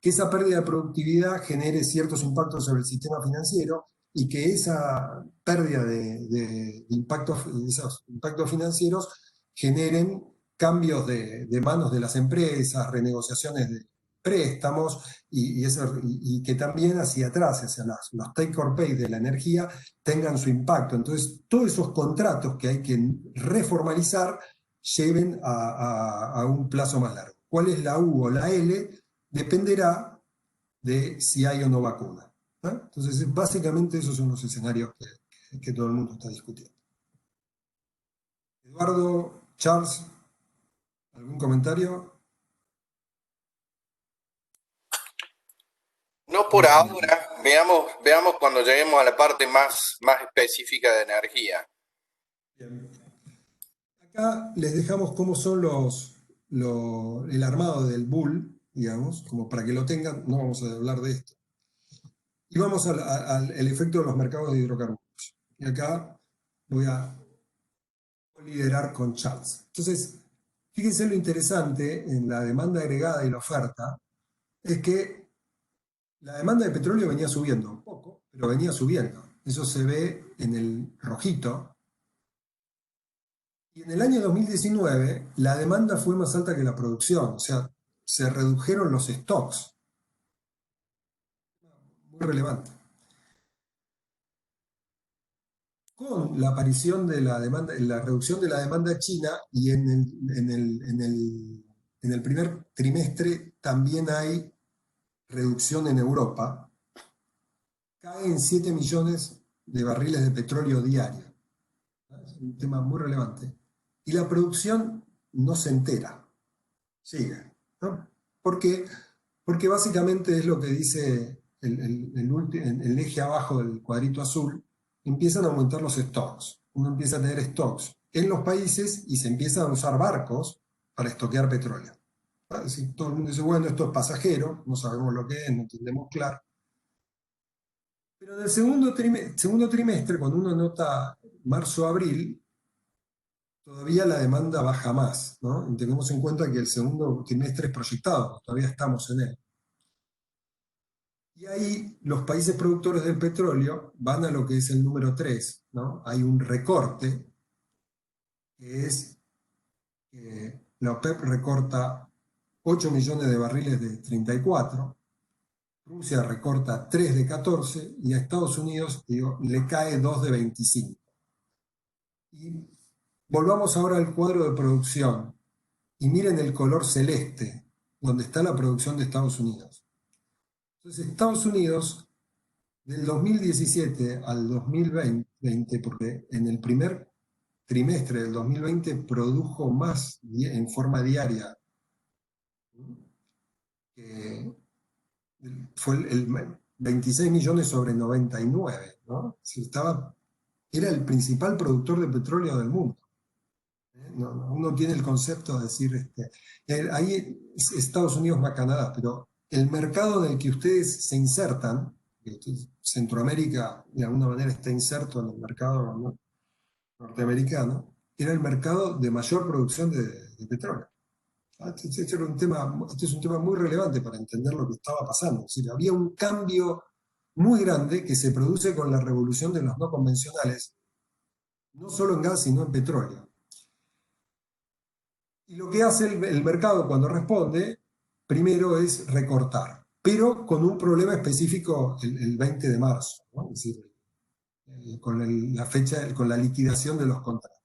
que esa pérdida de productividad genere ciertos impactos sobre el sistema financiero y que esa pérdida de esos impactos financieros generen cambios de manos de las empresas, renegociaciones de préstamos y que también hacia atrás, hacia los take or pay de la energía, tengan su impacto. Entonces, todos esos contratos que hay que reformalizar lleven a un plazo más largo. ¿Cuál es la U o la L? Dependerá de si hay o no vacuna, ¿no? Entonces, básicamente esos son los escenarios que todo el mundo está discutiendo. Eduardo, Charles, ¿algún comentario? No por ahora, veamos cuando lleguemos a la parte más específica de energía. Bien. Acá les dejamos cómo son el armado del bull, digamos, como para que lo tengan, no vamos a hablar de esto. Y vamos al efecto de los mercados de hidrocarburos. Y acá voy a liderar con Charles. Entonces, fíjense lo interesante en la demanda agregada y la oferta, es que la demanda de petróleo venía subiendo un poco, pero venía subiendo. Eso se ve en el rojito. Y en el año 2019 la demanda fue más alta que la producción, o sea, se redujeron los stocks. Muy relevante. Con la aparición de la demanda, la reducción de la demanda china y en el primer trimestre también hay reducción en Europa, cae en 7 millones de barriles de petróleo diario. Es un tema muy relevante. Y la producción no se entera, sigue. ¿No? ¿Por qué? Porque básicamente es lo que dice el eje abajo del cuadrito azul, empiezan a aumentar los stocks. Uno empieza a tener stocks en los países y se empiezan a usar barcos para estoquear petróleo. Es decir, todo el mundo dice, bueno, esto es pasajero, no sabemos lo que es, no entendemos claro. Pero en el segundo trimestre, cuando uno nota marzo-abril, todavía la demanda baja más, ¿no? Y tenemos en cuenta que el segundo trimestre es proyectado, todavía estamos en él. Y ahí los países productores del petróleo van a lo que es el número 3, ¿no? Hay un recorte, que es que la OPEP recorta 8 millones de barriles de 34, Rusia recorta 3 de 14 y a Estados Unidos, digo, le cae 2 de 25. Y volvamos ahora al cuadro de producción y miren el color celeste, donde está la producción de Estados Unidos. Entonces, Estados Unidos, del 2017 al 2020, porque en el primer trimestre del 2020 produjo más en forma diaria, que fue el 26 millones sobre 99, ¿no? Era el principal productor de petróleo del mundo. Uno tiene el concepto de decir, ahí es Estados Unidos más Canadá, pero el mercado en el que ustedes se insertan, Centroamérica de alguna manera está inserto en el mercado, ¿no?, norteamericano, era el mercado de mayor producción de petróleo. Este es un tema muy relevante para entender lo que estaba pasando. Es decir, había un cambio muy grande que se produce con la revolución de los no convencionales, no solo en gas, sino en petróleo. Y lo que hace el mercado cuando responde, primero es recortar, pero con un problema específico el 20 de marzo, ¿no? Es decir, con la fecha, con la liquidación de los contratos.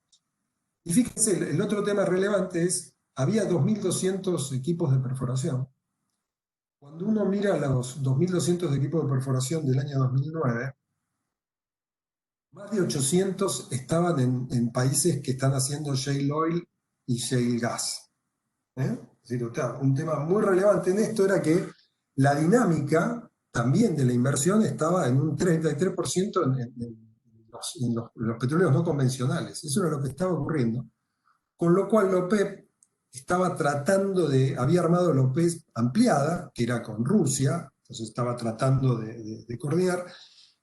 Y fíjense, el otro tema relevante es, había 2.200 equipos de perforación. Cuando uno mira los 2.200 equipos de perforación del año 2009, más de 800 estaban en países que están haciendo shale oil y shale gas. Es decir, un tema muy relevante en esto era que la dinámica también de la inversión estaba en un 33% en los petróleos no convencionales. Eso era lo que estaba ocurriendo. Con lo cual la OPEP estaba tratando había armado la OPEP ampliada, que era con Rusia, entonces estaba tratando de coordinar,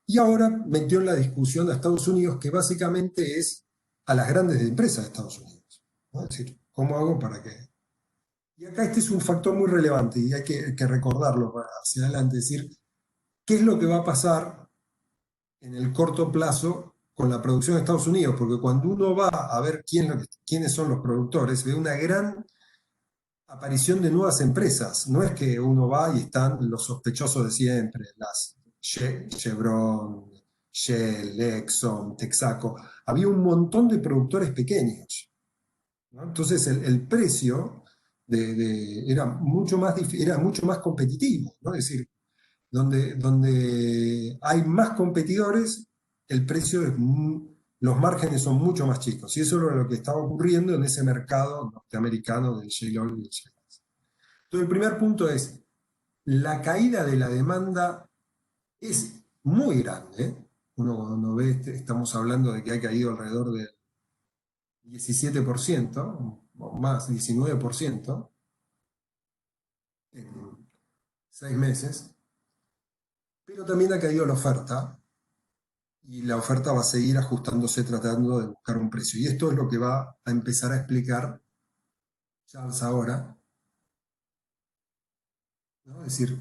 y ahora metió en la discusión a Estados Unidos, que básicamente es a las grandes empresas de Estados Unidos, ¿no? Es decir, ¿cómo hago para que...? Y acá este es un factor muy relevante y hay que recordarlo para hacia adelante, es decir, ¿qué es lo que va a pasar en el corto plazo con la producción de Estados Unidos? Porque cuando uno va a ver quiénes son los productores, ve una gran aparición de nuevas empresas. No es que uno va y están los sospechosos de siempre, las Chevron, Shell, Exxon, Texaco. Había un montón de productores pequeños, ¿no? Entonces el precio era mucho más competitivo, ¿no? Es decir, donde hay más competidores, el precio los márgenes son mucho más chicos. Y eso era lo que estaba ocurriendo en ese mercado norteamericano del shale oil y del shale gas. Entonces, el primer punto es, la caída de la demanda es muy grande. Uno ve, estamos hablando de que ha caído alrededor del 17%, o más, 19%, en 6 meses. Pero también ha caído la oferta, y la oferta va a seguir ajustándose tratando de buscar un precio. Y esto es lo que va a empezar a explicar Charles ahora, ¿no? Es decir,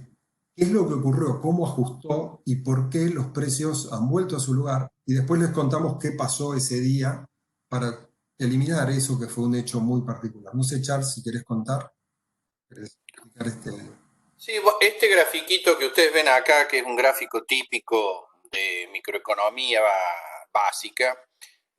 ¿qué es lo que ocurrió? ¿Cómo ajustó y por qué los precios han vuelto a su lugar? Y después les contamos qué pasó ese día para eliminar eso que fue un hecho muy particular. No sé, Charles, si querés contar, querés explicar Sí, este grafiquito que ustedes ven acá, que es un gráfico típico de microeconomía básica,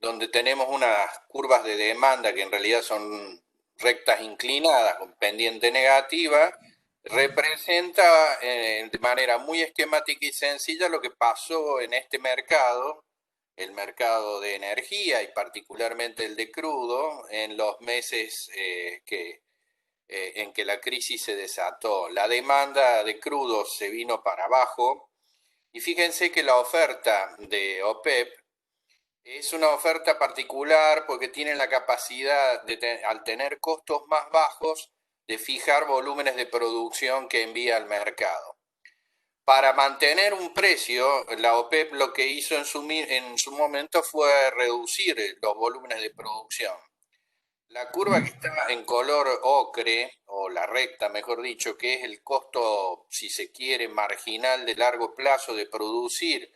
donde tenemos unas curvas de demanda que en realidad son rectas inclinadas con pendiente negativa, representa de manera muy esquemática y sencilla lo que pasó en este mercado, el mercado de energía y particularmente el de crudo, en los meses en que la crisis se desató. La demanda de crudo se vino para abajo y fíjense que la oferta de OPEP es una oferta particular porque tiene la capacidad de, al tener costos más bajos, de fijar volúmenes de producción que envía al mercado. Para mantener un precio, la OPEP lo que hizo en su momento fue reducir los volúmenes de producción. La curva que está en color ocre, o la recta, mejor dicho, que es el costo, si se quiere, marginal de largo plazo de producir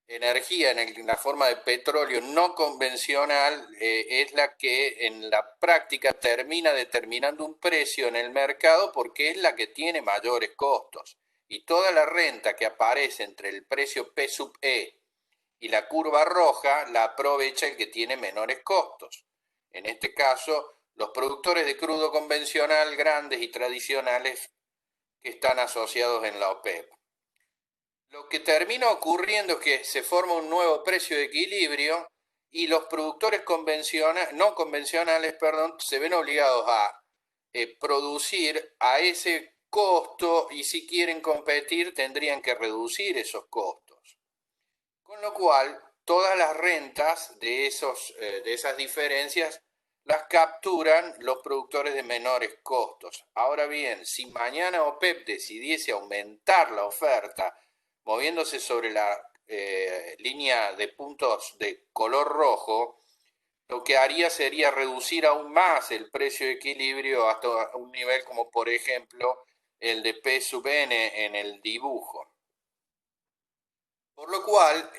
energía en la forma de petróleo no convencional, es la que en la práctica termina determinando un precio en el mercado porque es la que tiene mayores costos. Y toda la renta que aparece entre el precio P sub E y la curva roja la aprovecha el que tiene menores costos. En este caso, los productores de crudo convencional grandes y tradicionales que están asociados en la OPEP. Lo que termina ocurriendo es que se forma un nuevo precio de equilibrio y los productores no convencionales, se ven obligados a producir a ese costo y si quieren competir tendrían que reducir esos costos. Con lo cual, todas las rentas de esas diferencias las capturan los productores de menores costos. Ahora bien, si mañana OPEP decidiese aumentar la oferta, moviéndose sobre la línea de puntos de color rojo, lo que haría sería reducir aún más el precio de equilibrio hasta un nivel como por ejemplo el de P sub N en el dibujo. Por lo cual,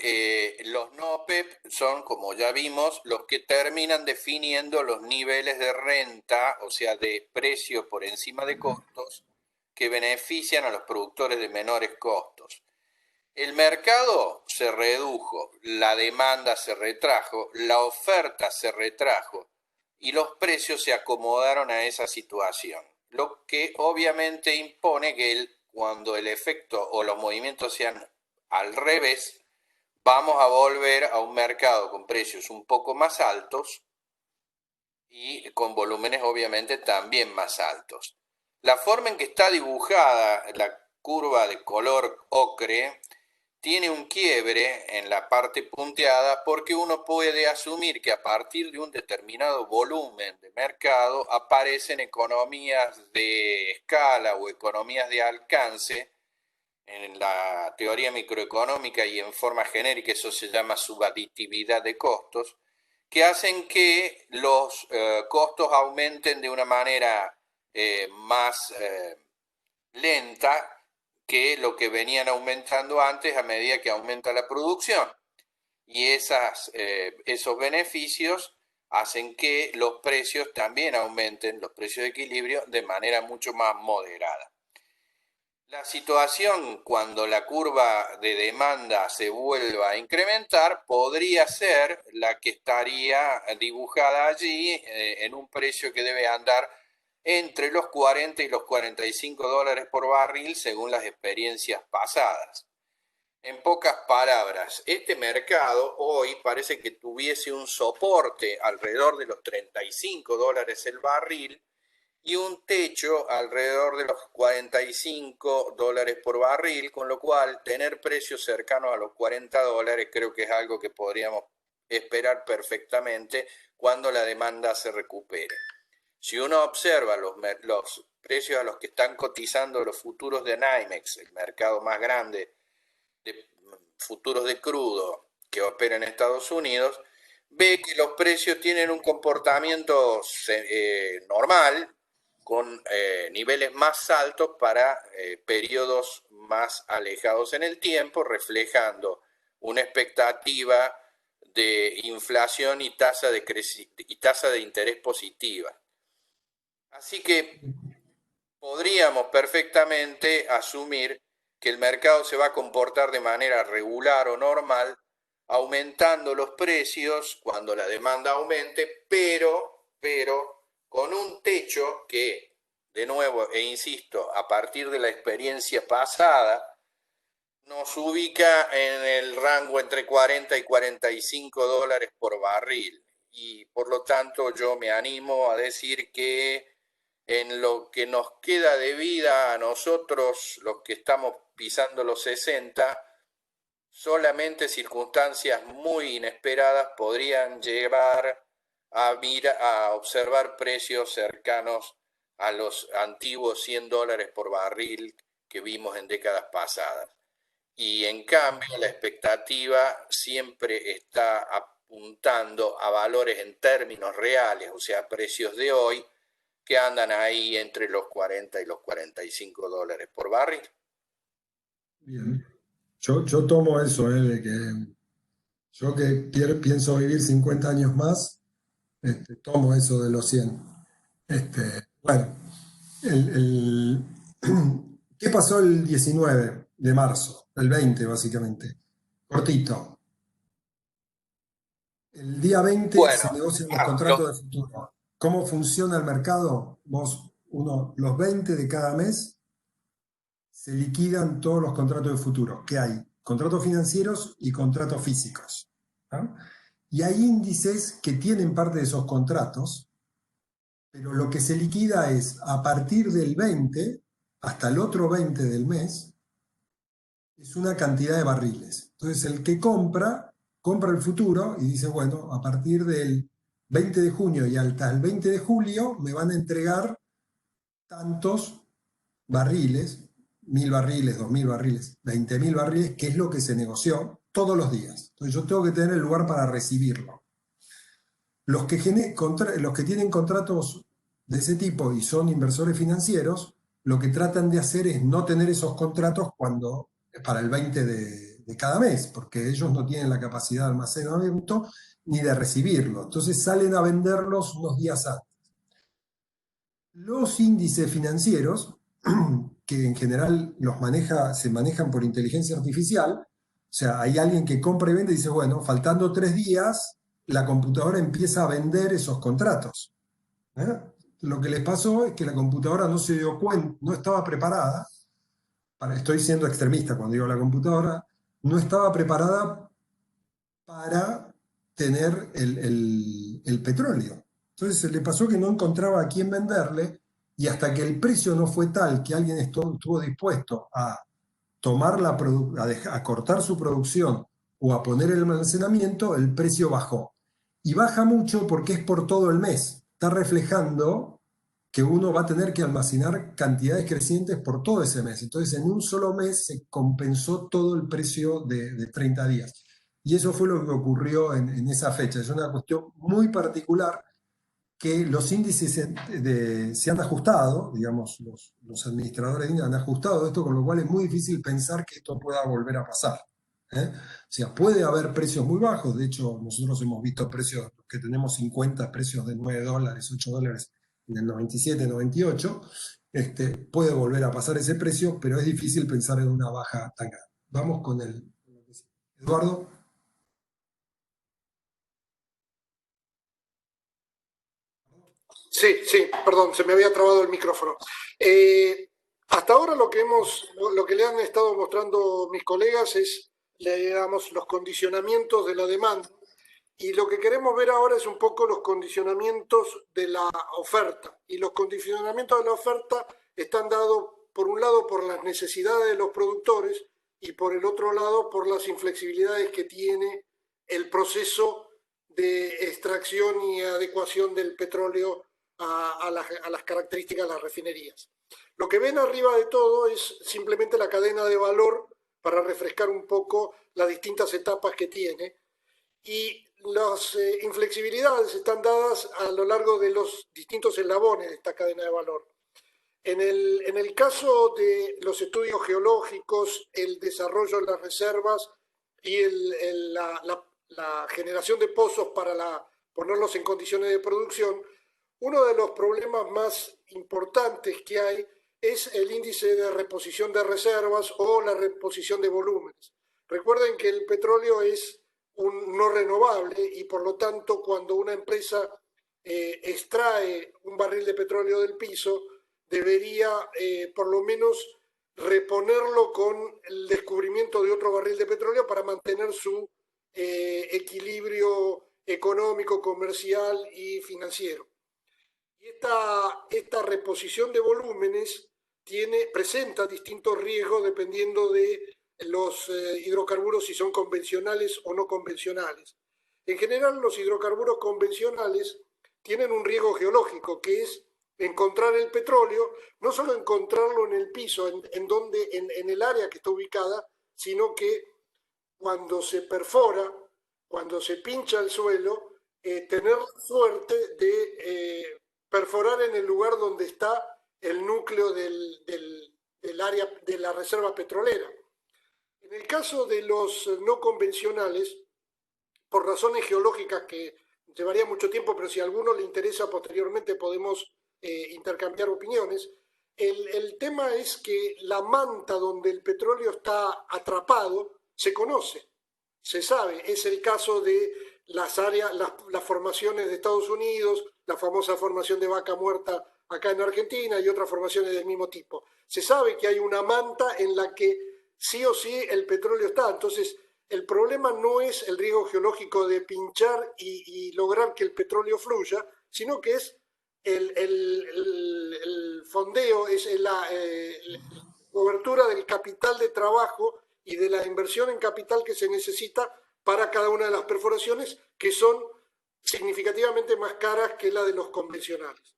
los no PEP son, como ya vimos, los que terminan definiendo los niveles de renta, o sea, de precio por encima de costos, que benefician a los productores de menores costos. El mercado se redujo, la demanda se retrajo, la oferta se retrajo y los precios se acomodaron a esa situación, lo que obviamente impone que cuando el efecto o los movimientos sean al revés, vamos a volver a un mercado con precios un poco más altos y con volúmenes obviamente también más altos. La forma en que está dibujada la curva de color ocre tiene un quiebre en la parte punteada porque uno puede asumir que a partir de un determinado volumen de mercado aparecen economías de escala o economías de alcance. En la teoría microeconómica y en forma genérica eso se llama subaditividad de costos, que hacen que los costos aumenten de una manera más lenta que lo que venían aumentando antes a medida que aumenta la producción. Y esos beneficios hacen que los precios también aumenten, los precios de equilibrio, de manera mucho más moderada. La situación cuando la curva de demanda se vuelva a incrementar podría ser la que estaría dibujada allí en un precio que debe andar entre los 40 y los 45 dólares por barril según las experiencias pasadas. En pocas palabras, este mercado hoy parece que tuviese un soporte alrededor de los 35 dólares el barril y un techo alrededor de los 45 dólares por barril, con lo cual tener precios cercanos a los 40 dólares creo que es algo que podríamos esperar perfectamente cuando la demanda se recupere. Si uno observa los precios a los que están cotizando los futuros de NYMEX, el mercado más grande de futuros de crudo, que opera en Estados Unidos, ve que los precios tienen un comportamiento normal, con niveles más altos para periodos más alejados en el tiempo, reflejando una expectativa de inflación y tasa de interés positiva. Así que podríamos perfectamente asumir que el mercado se va a comportar de manera regular o normal, aumentando los precios cuando la demanda aumente, pero con un techo que, de nuevo, e insisto, a partir de la experiencia pasada, nos ubica en el rango entre 40 y 45 dólares por barril. Y por lo tanto yo me animo a decir que en lo que nos queda de vida a nosotros, los que estamos pisando los 60, solamente circunstancias muy inesperadas podrían llevar a observar precios cercanos a los antiguos 100 dólares por barril que vimos en décadas pasadas. Y en cambio la expectativa siempre está apuntando a valores en términos reales, o sea, precios de hoy, que andan ahí entre los 40 y los 45 dólares por barril. Bien. Yo tomo eso, de que yo que pienso vivir 50 años más, tomo eso de los 100. Bueno, ¿qué pasó el 19 de marzo? El 20, básicamente. Cortito. El día 20 se negocian los contratos de futuro. ¿Cómo funciona el mercado? Los 20 de cada mes se liquidan todos los contratos de futuro. ¿Qué hay? Contratos financieros y contratos físicos. ¿No? Y hay índices que tienen parte de esos contratos, pero lo que se liquida es a partir del 20 hasta el otro 20 del mes, es una cantidad de barriles. Entonces el que compra el futuro y dice, bueno, a partir del 20 de junio y hasta el 20 de julio me van a entregar tantos barriles, 1000 barriles, 2000 barriles, 20.000 barriles, que es lo que se negoció todos los días. Entonces yo tengo que tener el lugar para recibirlo. Los que tienen contratos de ese tipo y son inversores financieros, lo que tratan de hacer es no tener esos contratos para el 20 de cada mes, porque ellos no tienen la capacidad de almacenamiento ni de recibirlo. Entonces salen a venderlos unos días antes. Los índices financieros, que en general se manejan por inteligencia artificial, o sea, hay alguien que compra y vende y dice, bueno, faltando 3 días, la computadora empieza a vender esos contratos. Lo que les pasó es que la computadora no se dio cuenta, no estaba preparada, estoy siendo extremista cuando digo la computadora, no estaba preparada para tener el petróleo. Entonces se le pasó que no encontraba a quién venderle, y hasta que el precio no fue tal que alguien estuvo dispuesto a a cortar su producción o a poner el almacenamiento, el precio bajó. Y baja mucho porque es por todo el mes. Está reflejando que uno va a tener que almacenar cantidades crecientes por todo ese mes. Entonces, en un solo mes se compensó todo el precio de 30 días. Y eso fue lo que ocurrió en esa fecha. Es una cuestión muy particular que los índices se han ajustado, digamos, los administradores han ajustado esto, con lo cual es muy difícil pensar que esto pueda volver a pasar. O sea, puede haber precios muy bajos. De hecho, nosotros hemos visto precios que tenemos 50 precios de 9 dólares, 8 dólares en el 97, 98. Puede volver a pasar ese precio, pero es difícil pensar en una baja tan grande. Vamos con Eduardo. Sí, perdón, se me había trabado el micrófono. Hasta ahora lo que le han estado mostrando mis colegas es, digamos, los condicionamientos de la demanda, y lo que queremos ver ahora es un poco los condicionamientos de la oferta. Y los condicionamientos de la oferta están dados, por un lado, por las necesidades de los productores y por el otro lado, por las inflexibilidades que tiene el proceso de extracción y adecuación del petróleo a las características de las refinerías. Lo que ven arriba de todo es simplemente la cadena de valor para refrescar un poco las distintas etapas que tiene, y las inflexibilidades están dadas a lo largo de los distintos eslabones de esta cadena de valor. En el caso de los estudios geológicos, el desarrollo de las reservas y la generación de pozos para ponerlos en condiciones de producción, uno de los problemas más importantes que hay es el índice de reposición de reservas o la reposición de volúmenes. Recuerden que el petróleo es un no renovable y por lo tanto cuando una empresa extrae un barril de petróleo del piso, debería por lo menos reponerlo con el descubrimiento de otro barril de petróleo para mantener su equilibrio económico, comercial y financiero. Y esta reposición de volúmenes presenta distintos riesgos dependiendo de los hidrocarburos, si son convencionales o no convencionales. En general, los hidrocarburos convencionales tienen un riesgo geológico, que es encontrar el petróleo, no solo encontrarlo en el piso, en el área que está ubicada, sino que cuando se perfora, cuando se pincha el suelo, tener suerte de perforar en el lugar donde está el núcleo del área de la reserva petrolera. En el caso de los no convencionales, por razones geológicas que llevaría mucho tiempo, pero si a alguno le interesa posteriormente podemos intercambiar opiniones, el tema es que la manta donde el petróleo está atrapado se conoce, se sabe. Es el caso de las formaciones de Estados Unidos, la famosa formación de Vaca Muerta acá en Argentina y otras formaciones del mismo tipo. Se sabe que hay una manta en la que sí o sí el petróleo está. Entonces, el problema no es el riesgo geológico de pinchar y lograr que el petróleo fluya, sino que es el fondeo, es la cobertura del capital de trabajo y de la inversión en capital que se necesita para cada una de las perforaciones, que son significativamente más caras que la de los convencionales.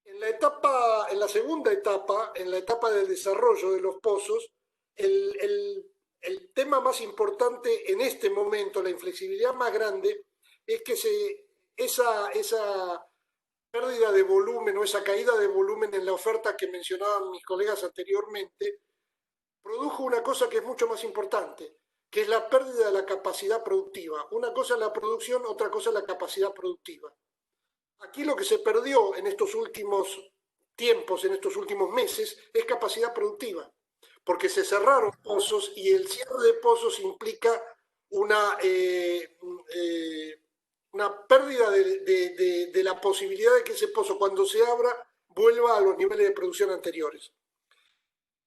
En la segunda etapa, en la etapa del desarrollo de los pozos, el tema más importante en este momento, la inflexibilidad más grande, es que esa pérdida de volumen o esa caída de volumen en la oferta que mencionaban mis colegas anteriormente, produjo una cosa que es mucho más importante, que es la pérdida de la capacidad productiva. Una cosa es la producción, otra cosa es la capacidad productiva. Aquí lo que se perdió en estos últimos tiempos, en estos últimos meses, es capacidad productiva, porque se cerraron pozos y el cierre de pozos implica una pérdida de la posibilidad de que ese pozo, cuando se abra, vuelva a los niveles de producción anteriores.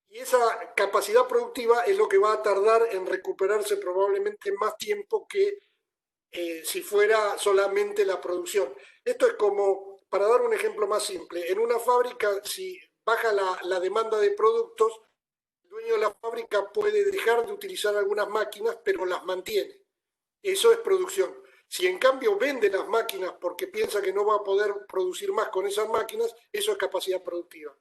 Y esa capacidad productiva es lo que va a tardar en recuperarse probablemente más tiempo que si fuera solamente la producción. Esto es como, para dar un ejemplo más simple, en una fábrica, si baja la demanda de productos, el dueño de la fábrica puede dejar de utilizar algunas máquinas, pero las mantiene. Eso es producción. Si en cambio vende las máquinas porque piensa que no va a poder producir más con esas máquinas, eso es capacidad productiva.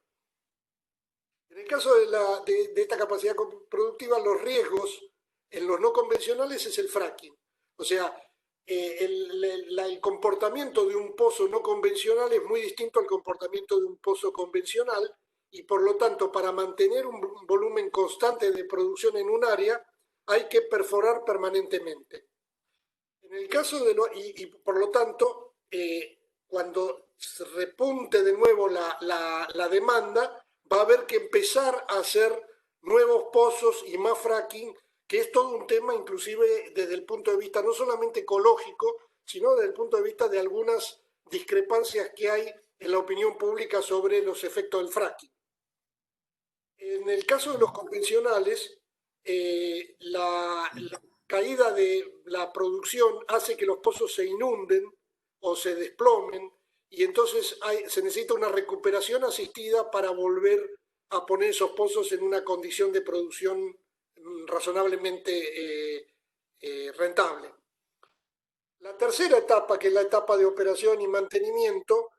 En el caso de esta capacidad productiva, los riesgos en los no convencionales es el fracking. O sea, el comportamiento de un pozo no convencional es muy distinto al comportamiento de un pozo convencional y por lo tanto para mantener un volumen constante de producción en un área hay que perforar permanentemente. En el caso y por lo tanto cuando se repunte de nuevo la demanda va a haber que empezar a hacer nuevos pozos y más fracking, que es todo un tema inclusive desde el punto de vista no solamente ecológico, sino desde el punto de vista de algunas discrepancias que hay en la opinión pública sobre los efectos del fracking. En el caso de los convencionales, la caída de la producción hace que los pozos se inunden o se desplomen y entonces se necesita una recuperación asistida para volver a poner esos pozos en una condición de producción razonablemente rentable. La tercera etapa, que es la etapa de operación y mantenimiento,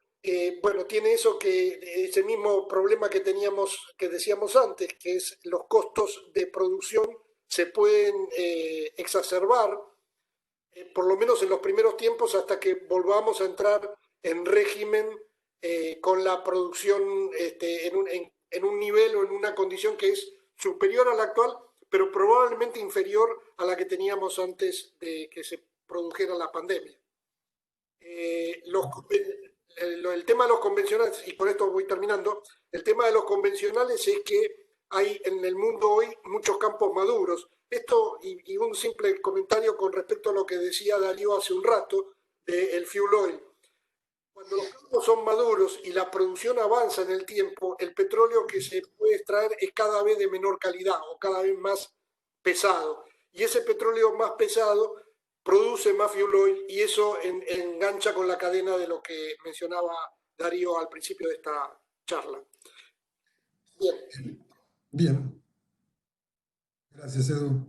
bueno, tiene ese mismo problema que decíamos antes, que es los costos de producción se pueden exacerbar. por lo menos en los primeros tiempos, hasta que volvamos a entrar en régimen con la producción en un nivel o en una condición que es superior a la actual, pero probablemente inferior a la que teníamos antes de que se produjera la pandemia. El tema de los convencionales, y con esto voy terminando, el tema de los convencionales es que hay en el mundo hoy muchos campos maduros. Esto, y un simple comentario con respecto a lo que decía Darío hace un rato del fuel oil. Cuando los campos son maduros y la producción avanza en el tiempo, el petróleo que se puede extraer es cada vez de menor calidad o cada vez más pesado. Y ese petróleo más pesado produce más fuel oil y eso engancha con la cadena de lo que mencionaba Darío al principio de esta charla. Bien. Bien. Gracias, Edu.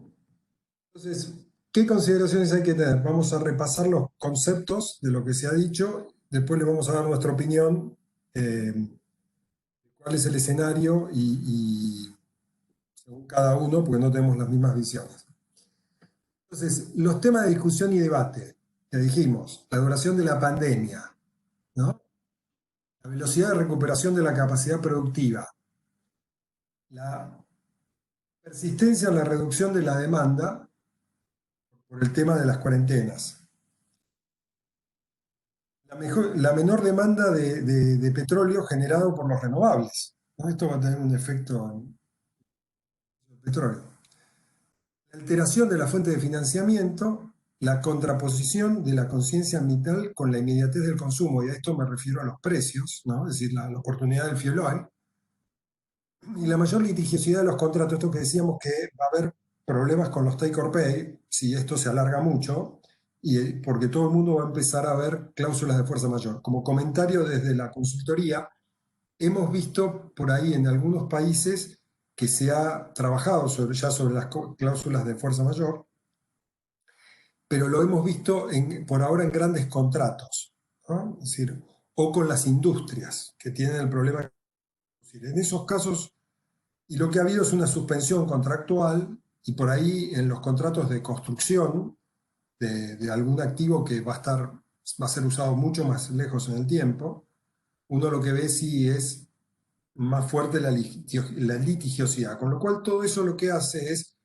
Entonces, ¿qué consideraciones hay que tener? Vamos a repasar los conceptos de lo que se ha dicho, después le vamos a dar nuestra opinión, cuál es el escenario y según cada uno, porque no tenemos las mismas visiones. Entonces, los temas de discusión y debate, que dijimos, la duración de la pandemia, ¿no? La velocidad de recuperación de la capacidad productiva, la persistencia en la reducción de la demanda por el tema de las cuarentenas, la menor demanda de petróleo generado por los renovables, ¿no? Esto va a tener un efecto en el petróleo. La alteración de la fuente de financiamiento, la contraposición de la conciencia ambiental con la inmediatez del consumo, y a esto me refiero a los precios, ¿no? Es decir, la oportunidad del fuel oil, y la mayor litigiosidad de los contratos, esto que decíamos que va a haber problemas con los take or pay, si esto se alarga mucho, y porque todo el mundo va a empezar a ver cláusulas de fuerza mayor. Como comentario desde la consultoría, hemos visto por ahí en algunos países que se ha trabajado ya sobre las cláusulas de fuerza mayor, pero lo hemos visto por ahora en grandes contratos, ¿no? Es decir, o con las industrias que tienen el problema. En esos casos, y lo que ha habido es una suspensión contractual, y por ahí en los contratos de construcción de algún activo que va a ser usado mucho más lejos en el tiempo, uno lo que ve sí es más fuerte la litigiosidad, con lo cual todo eso lo que hace es,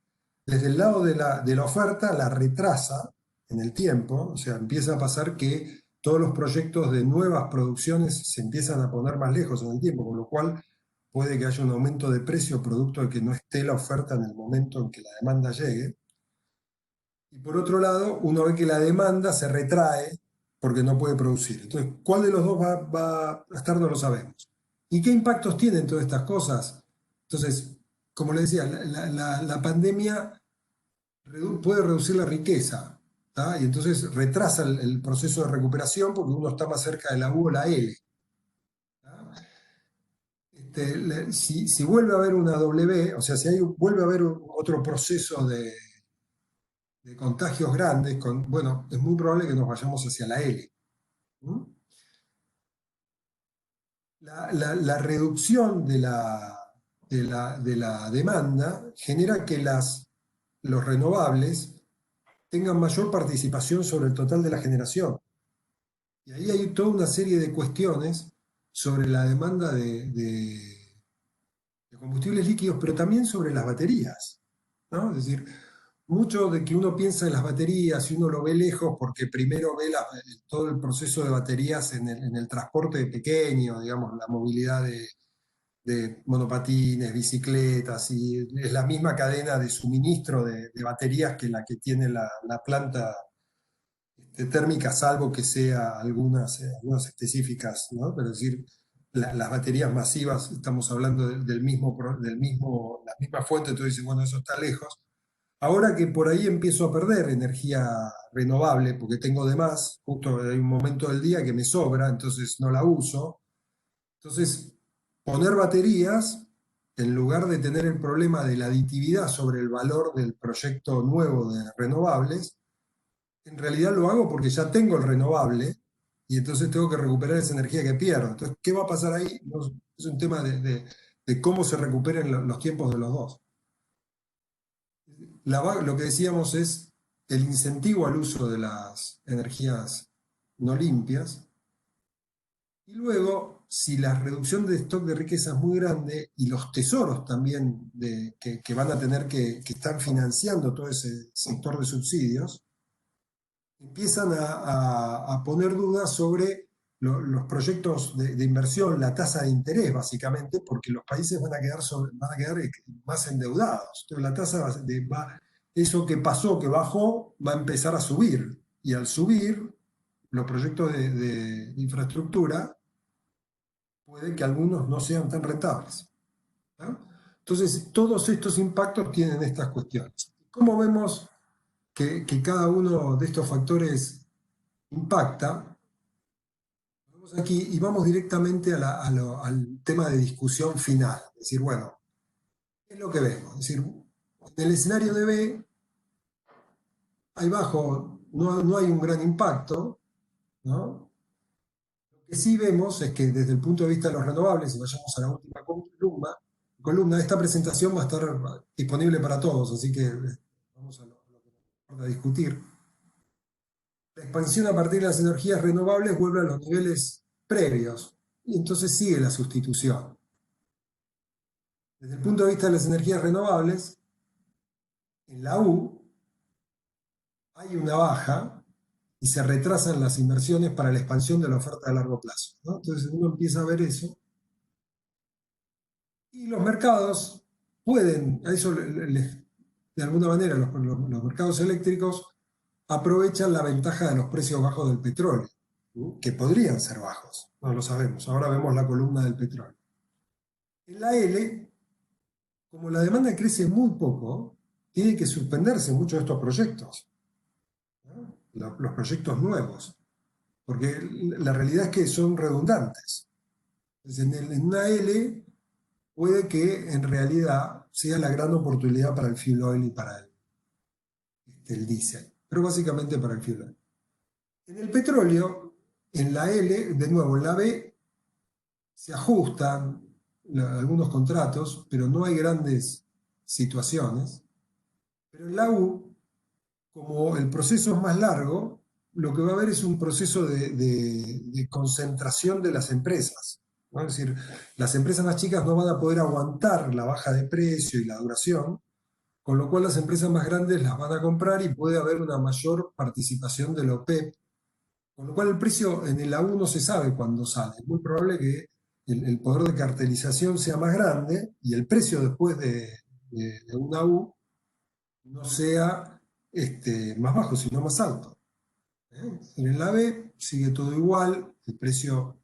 desde el lado de la oferta, la retrasa en el tiempo, o sea, empieza a pasar que todos los proyectos de nuevas producciones se empiezan a poner más lejos en el tiempo, con lo cual puede que haya un aumento de precio producto de que no esté la oferta en el momento en que la demanda llegue. Y por otro lado, uno ve que la demanda se retrae porque no puede producir. Entonces, ¿cuál de los dos va a estar? No lo sabemos. ¿Y qué impactos tienen todas estas cosas? Entonces, como le decía, la pandemia puede reducir la riqueza, ¿tá? Y entonces retrasa el proceso de recuperación porque uno está más cerca de la U o la L. Si vuelve a haber una W, o sea, si vuelve a haber otro proceso de contagios grandes, bueno, es muy probable que nos vayamos hacia la L. La reducción de la demanda genera que los renovables tengan mayor participación sobre el total de la generación. Y ahí hay toda una serie de cuestiones sobre la demanda de combustibles líquidos, pero también sobre las baterías, ¿no? Es decir, mucho de que uno piensa en las baterías y uno lo ve lejos porque primero ve todo el proceso de baterías en el transporte pequeño, digamos, la movilidad de monopatines, bicicletas, y es la misma cadena de suministro de baterías que la que tiene la planta térmica, salvo que sea algunas específicas, ¿no? Pero es decir, las baterías masivas, estamos hablando la misma fuente, entonces dice, bueno, eso está lejos. Ahora que por ahí empiezo a perder energía renovable, porque tengo de más, justo hay un momento del día que me sobra, entonces no la uso. Entonces, poner baterías, en lugar de tener el problema de la aditividad sobre el valor del proyecto nuevo de renovables, en realidad lo hago porque ya tengo el renovable y entonces tengo que recuperar esa energía que pierdo. Entonces, ¿qué va a pasar ahí? Es un tema de cómo se recuperen los tiempos de los dos. Lo que decíamos es el incentivo al uso de las energías no limpias. Y luego, si la reducción de stock de riqueza es muy grande y los tesoros también que van a tener que están financiando todo ese sector de subsidios, empiezan a poner dudas sobre los proyectos de inversión, la tasa de interés básicamente, porque los países van a quedar más endeudados. Entonces la tasa eso que pasó, que bajó, va a empezar a subir. Y al subir, los proyectos de infraestructura puede que algunos no sean tan rentables, ¿no? Entonces, todos estos impactos tienen estas cuestiones. ¿Cómo vemos que cada uno de estos factores impacta? Vamos aquí y vamos directamente al tema de discusión final. Es decir, bueno, ¿qué es lo que vemos? Es decir, en el escenario de B, ahí abajo no hay un gran impacto, ¿no? Lo que sí vemos es que desde el punto de vista de los renovables, si vayamos a la última columna, esta presentación va a estar disponible para todos, así que vamos a lo que nos importa discutir. La expansión a partir de las energías renovables vuelve a los niveles previos y entonces sigue la sustitución. Desde el punto de vista de las energías renovables, en la U hay una baja y se retrasan las inversiones para la expansión de la oferta a largo plazo, ¿no? Entonces uno empieza a ver eso. Y los mercados pueden, a eso de alguna manera los mercados eléctricos aprovechan la ventaja de los precios bajos del petróleo, ¿no? Que podrían ser bajos, no lo sabemos. Ahora vemos la columna del petróleo. En la L, como la demanda crece muy poco, tiene que suspenderse muchos de estos proyectos, ¿no? Los proyectos nuevos, porque la realidad es que son redundantes. Entonces, en una L puede que en realidad sea la gran oportunidad para el fuel oil y para el diésel, pero básicamente para el fuel oil. En el petróleo, en la L, de nuevo en la B, se ajustan algunos contratos, pero no hay grandes situaciones. Pero en la U, como el proceso es más largo, lo que va a haber es un proceso de concentración de las empresas, ¿no? Es decir, las empresas más chicas no van a poder aguantar la baja de precio y la duración, con lo cual las empresas más grandes las van a comprar y puede haber una mayor participación de la OPEP, con lo cual el precio en el A1 no se sabe cuándo sale. Es muy probable que el poder de cartelización sea más grande y el precio después de una U no sea más bajo, sino más alto. En la B sigue todo igual, el precio,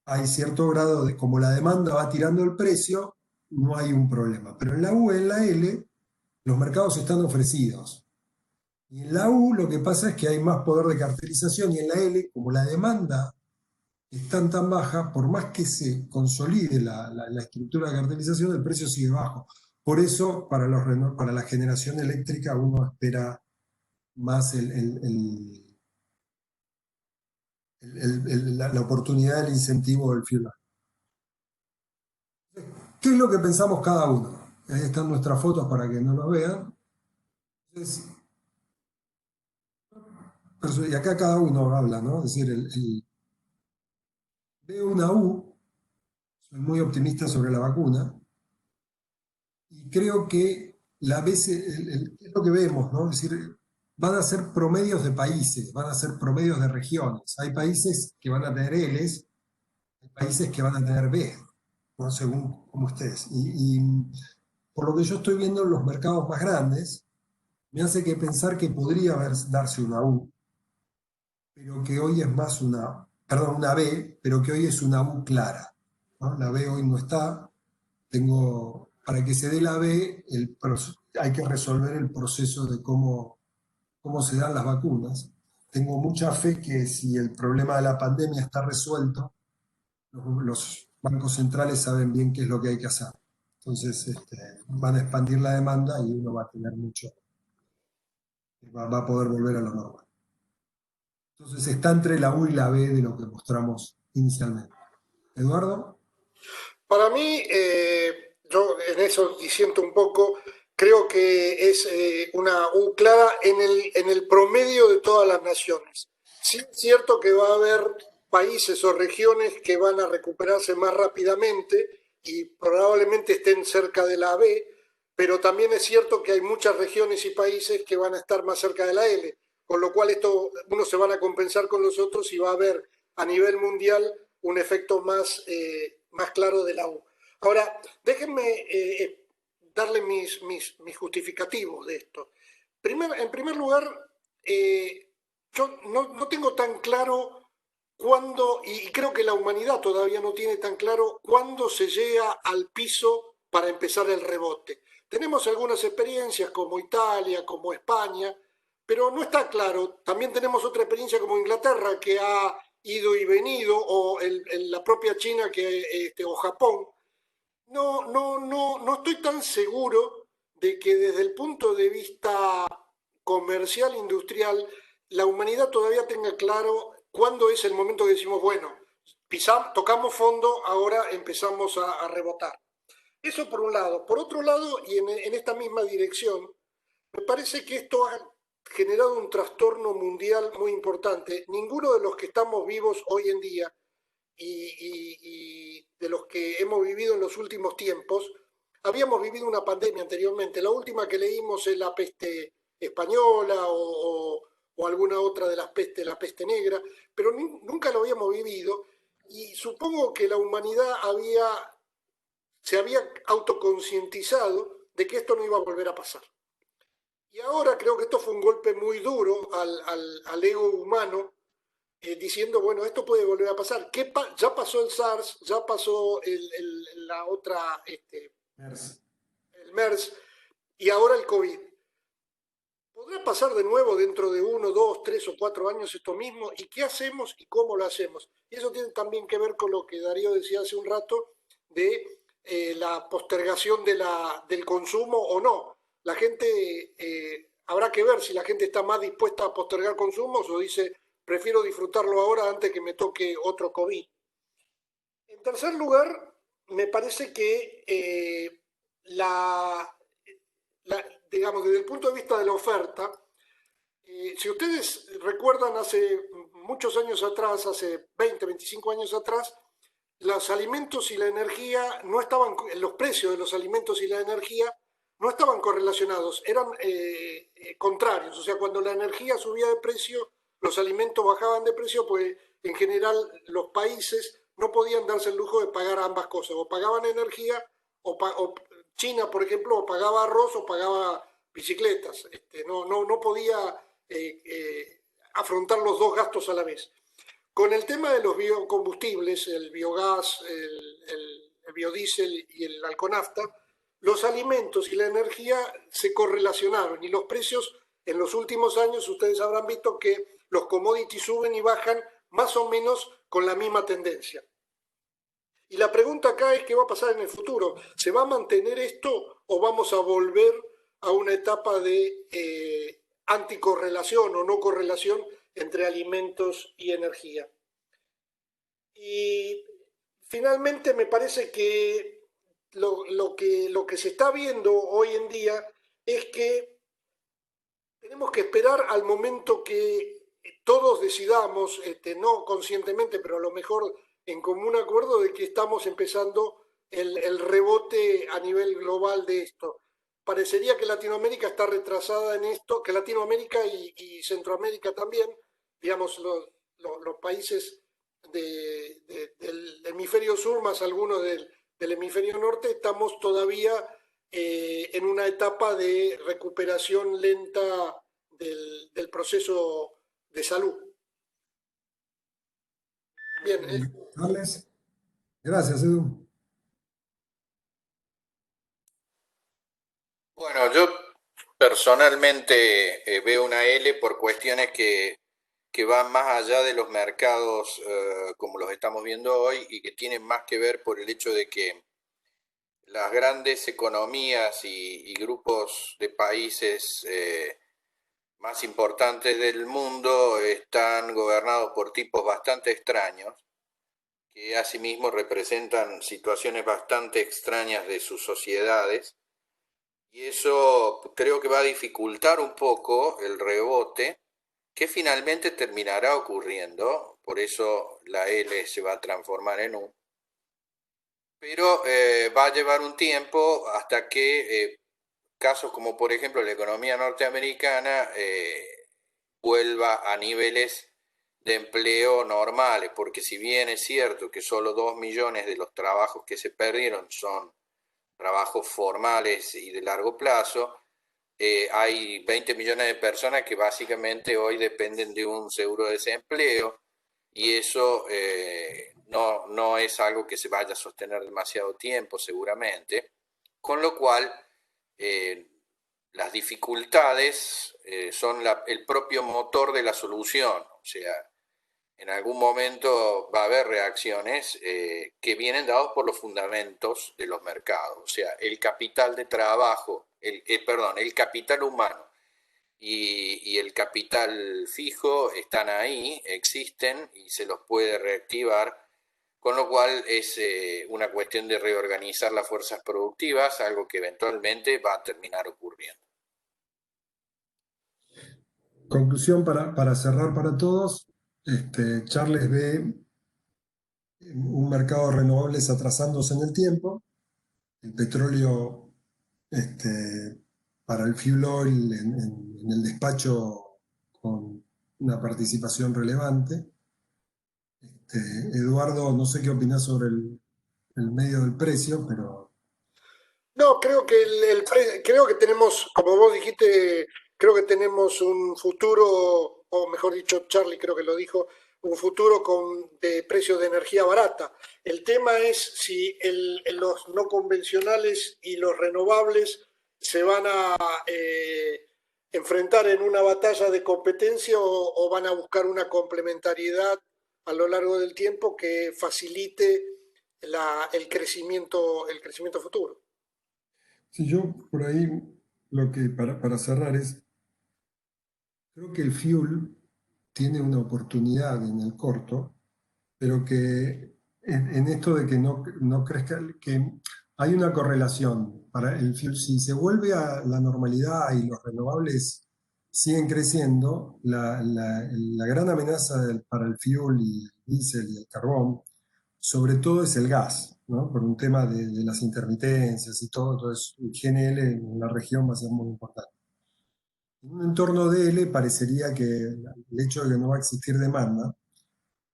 hay cierto grado de, como la demanda va tirando el precio, no hay un problema. Pero en la U y en la L, los mercados están ofrecidos. Y en la U lo que pasa es que hay más poder de cartelización y en la L, como la demanda es tan baja, por más que se consolide la estructura de cartelización, el precio sigue bajo. Por eso, para la generación eléctrica, uno espera más la oportunidad del incentivo del fuel oil. ¿Qué es lo que pensamos cada uno? Ahí están nuestras fotos para que no nos vean. Entonces, y acá cada uno habla, ¿no? Es decir, veo una U, soy muy optimista sobre la vacuna, y creo que es lo que vemos, ¿no? Es decir, van a ser promedios de países, van a ser promedios de regiones. Hay países que van a tener L's, hay países que van a tener B, ¿no? Según como ustedes. Y por lo que yo estoy viendo en los mercados más grandes, me hace que pensar que podría darse una U, pero que hoy es más una B, pero que hoy es una U clara, ¿no? La B hoy no está. Para que se dé la B, hay que resolver el proceso de cómo se dan las vacunas. Tengo mucha fe que si el problema de la pandemia está resuelto, los bancos centrales saben bien qué es lo que hay que hacer. Entonces van a expandir la demanda y uno va a tener mucho, va a poder volver a lo normal. Entonces está entre la U y la B de lo que mostramos inicialmente. Eduardo. Para mí, yo en eso disiento un poco, creo que es una clara en el promedio de todas las naciones. Sí es cierto que va a haber países o regiones que van a recuperarse más rápidamente y probablemente estén cerca de la B, pero también es cierto que hay muchas regiones y países que van a estar más cerca de la L, con lo cual unos se van a compensar con los otros y va a haber a nivel mundial un efecto más claro de la U. Ahora, déjenme darle mis justificativos de esto. En primer lugar, yo no tengo tan claro cuándo, y creo que la humanidad todavía no tiene tan claro cuándo se llega al piso para empezar el rebote. Tenemos algunas experiencias como Italia, como España, pero no está claro. También tenemos otra experiencia como Inglaterra, que ha ido y venido, o la propia China o Japón. No estoy tan seguro de que desde el punto de vista comercial, industrial, la humanidad todavía tenga claro cuándo es el momento que decimos, bueno, tocamos fondo, ahora empezamos a rebotar. Eso por un lado. Por otro lado, y en esta misma dirección, me parece que esto ha generado un trastorno mundial muy importante. Ninguno de los que estamos vivos hoy en día y de los que hemos vivido en los últimos tiempos, habíamos vivido una pandemia anteriormente. La última que leímos es la peste española o alguna otra de las pestes, la peste negra, pero nunca lo habíamos vivido y supongo que la humanidad se había autoconcientizado de que esto no iba a volver a pasar. Y ahora creo que esto fue un golpe muy duro al ego humano, diciendo, bueno, esto puede volver a pasar. Ya pasó el SARS, ya pasó la otra, el MERS, y ahora el COVID. ¿Podrá pasar de nuevo dentro de 1, 2, 3 o 4 años esto mismo? ¿Y qué hacemos y cómo lo hacemos? Y eso tiene también que ver con lo que Darío decía hace un rato de la postergación del consumo o no. La gente, habrá que ver si la gente está más dispuesta a postergar consumos o dice, prefiero disfrutarlo ahora antes que me toque otro COVID. En tercer lugar, me parece que digamos, desde el punto de vista de la oferta, si ustedes recuerdan hace muchos años atrás, hace 20, 25 años atrás, los alimentos y la energía no estaban, los precios de los alimentos y la energía no estaban correlacionados, eran contrarios. O sea, cuando la energía subía de precio, los alimentos bajaban de precio, pues en general los países no podían darse el lujo de pagar ambas cosas. O pagaban energía, o China, por ejemplo, o pagaba arroz o pagaba bicicletas. No podía afrontar los dos gastos a la vez. Con el tema de los biocombustibles, el biogás, el biodiesel y el alconafta, los alimentos y la energía se correlacionaron y los precios en los últimos años, ustedes habrán visto que los commodities suben y bajan más o menos con la misma tendencia. Y la pregunta acá es qué va a pasar en el futuro. ¿Se va a mantener esto o vamos a volver a una etapa de anticorrelación o no correlación entre alimentos y energía? Y finalmente me parece que lo que se está viendo hoy en día es que tenemos que esperar al momento que todos decidamos, no conscientemente, pero a lo mejor en común acuerdo de que estamos empezando el rebote a nivel global de esto. Parecería que Latinoamérica está retrasada en esto, que Latinoamérica y Centroamérica también, digamos, los países del hemisferio sur más algunos del hemisferio norte, estamos todavía en una etapa de recuperación lenta del proceso de salud. Bien. Alex, gracias, Edu. Bueno, yo personalmente veo una L por cuestiones que van más allá de los mercados como los estamos viendo hoy y que tienen más que ver por el hecho de que las grandes economías y grupos de países más importantes del mundo están gobernados por tipos bastante extraños, que asimismo representan situaciones bastante extrañas de sus sociedades Y eso creo que va a dificultar un poco el rebote que finalmente terminará ocurriendo, por eso la L se va a transformar en U, pero va a llevar un tiempo hasta que casos como por ejemplo la economía norteamericana vuelva a niveles de empleo normales, porque si bien es cierto que solo 2 millones de los trabajos que se perdieron son trabajos formales y de largo plazo, hay 20 millones de personas que básicamente hoy dependen de un seguro de desempleo y eso no es algo que se vaya a sostener demasiado tiempo seguramente, con lo cual eh, las dificultades son el propio motor de la solución, o sea, en algún momento va a haber reacciones que vienen dados por los fundamentos de los mercados, o sea, el capital de trabajo, el capital humano y el capital fijo están ahí, existen y se los puede reactivar, con lo cual es una cuestión de reorganizar las fuerzas productivas, algo que eventualmente va a terminar ocurriendo. Conclusión para cerrar para todos, Charles ve un mercado de renovables atrasándose en el tiempo, el petróleo para el fuel oil en el despacho con una participación relevante. Eduardo, no sé qué opinás sobre el medio del precio, pero... No, creo que creo que tenemos, como vos dijiste, creo que tenemos un futuro, o mejor dicho, Charlie creo que lo dijo, un futuro de precios de energía barata. El tema es si los no convencionales y los renovables se van a enfrentar en una batalla de competencia o van a buscar una complementariedad a lo largo del tiempo que facilite el crecimiento futuro. Si yo por ahí lo que para cerrar es, creo que el fuel tiene una oportunidad en el corto, pero que en esto de que no crezca, que hay una correlación para el fuel, si se vuelve a la normalidad y los renovables siguen creciendo, la gran amenaza para el fuel y el diésel y el carbón, sobre todo es el gas, ¿no? Por un tema de las intermitencias y todo, entonces el GNL en la región va a ser muy importante. En un entorno DL parecería que el hecho de que no va a existir demanda,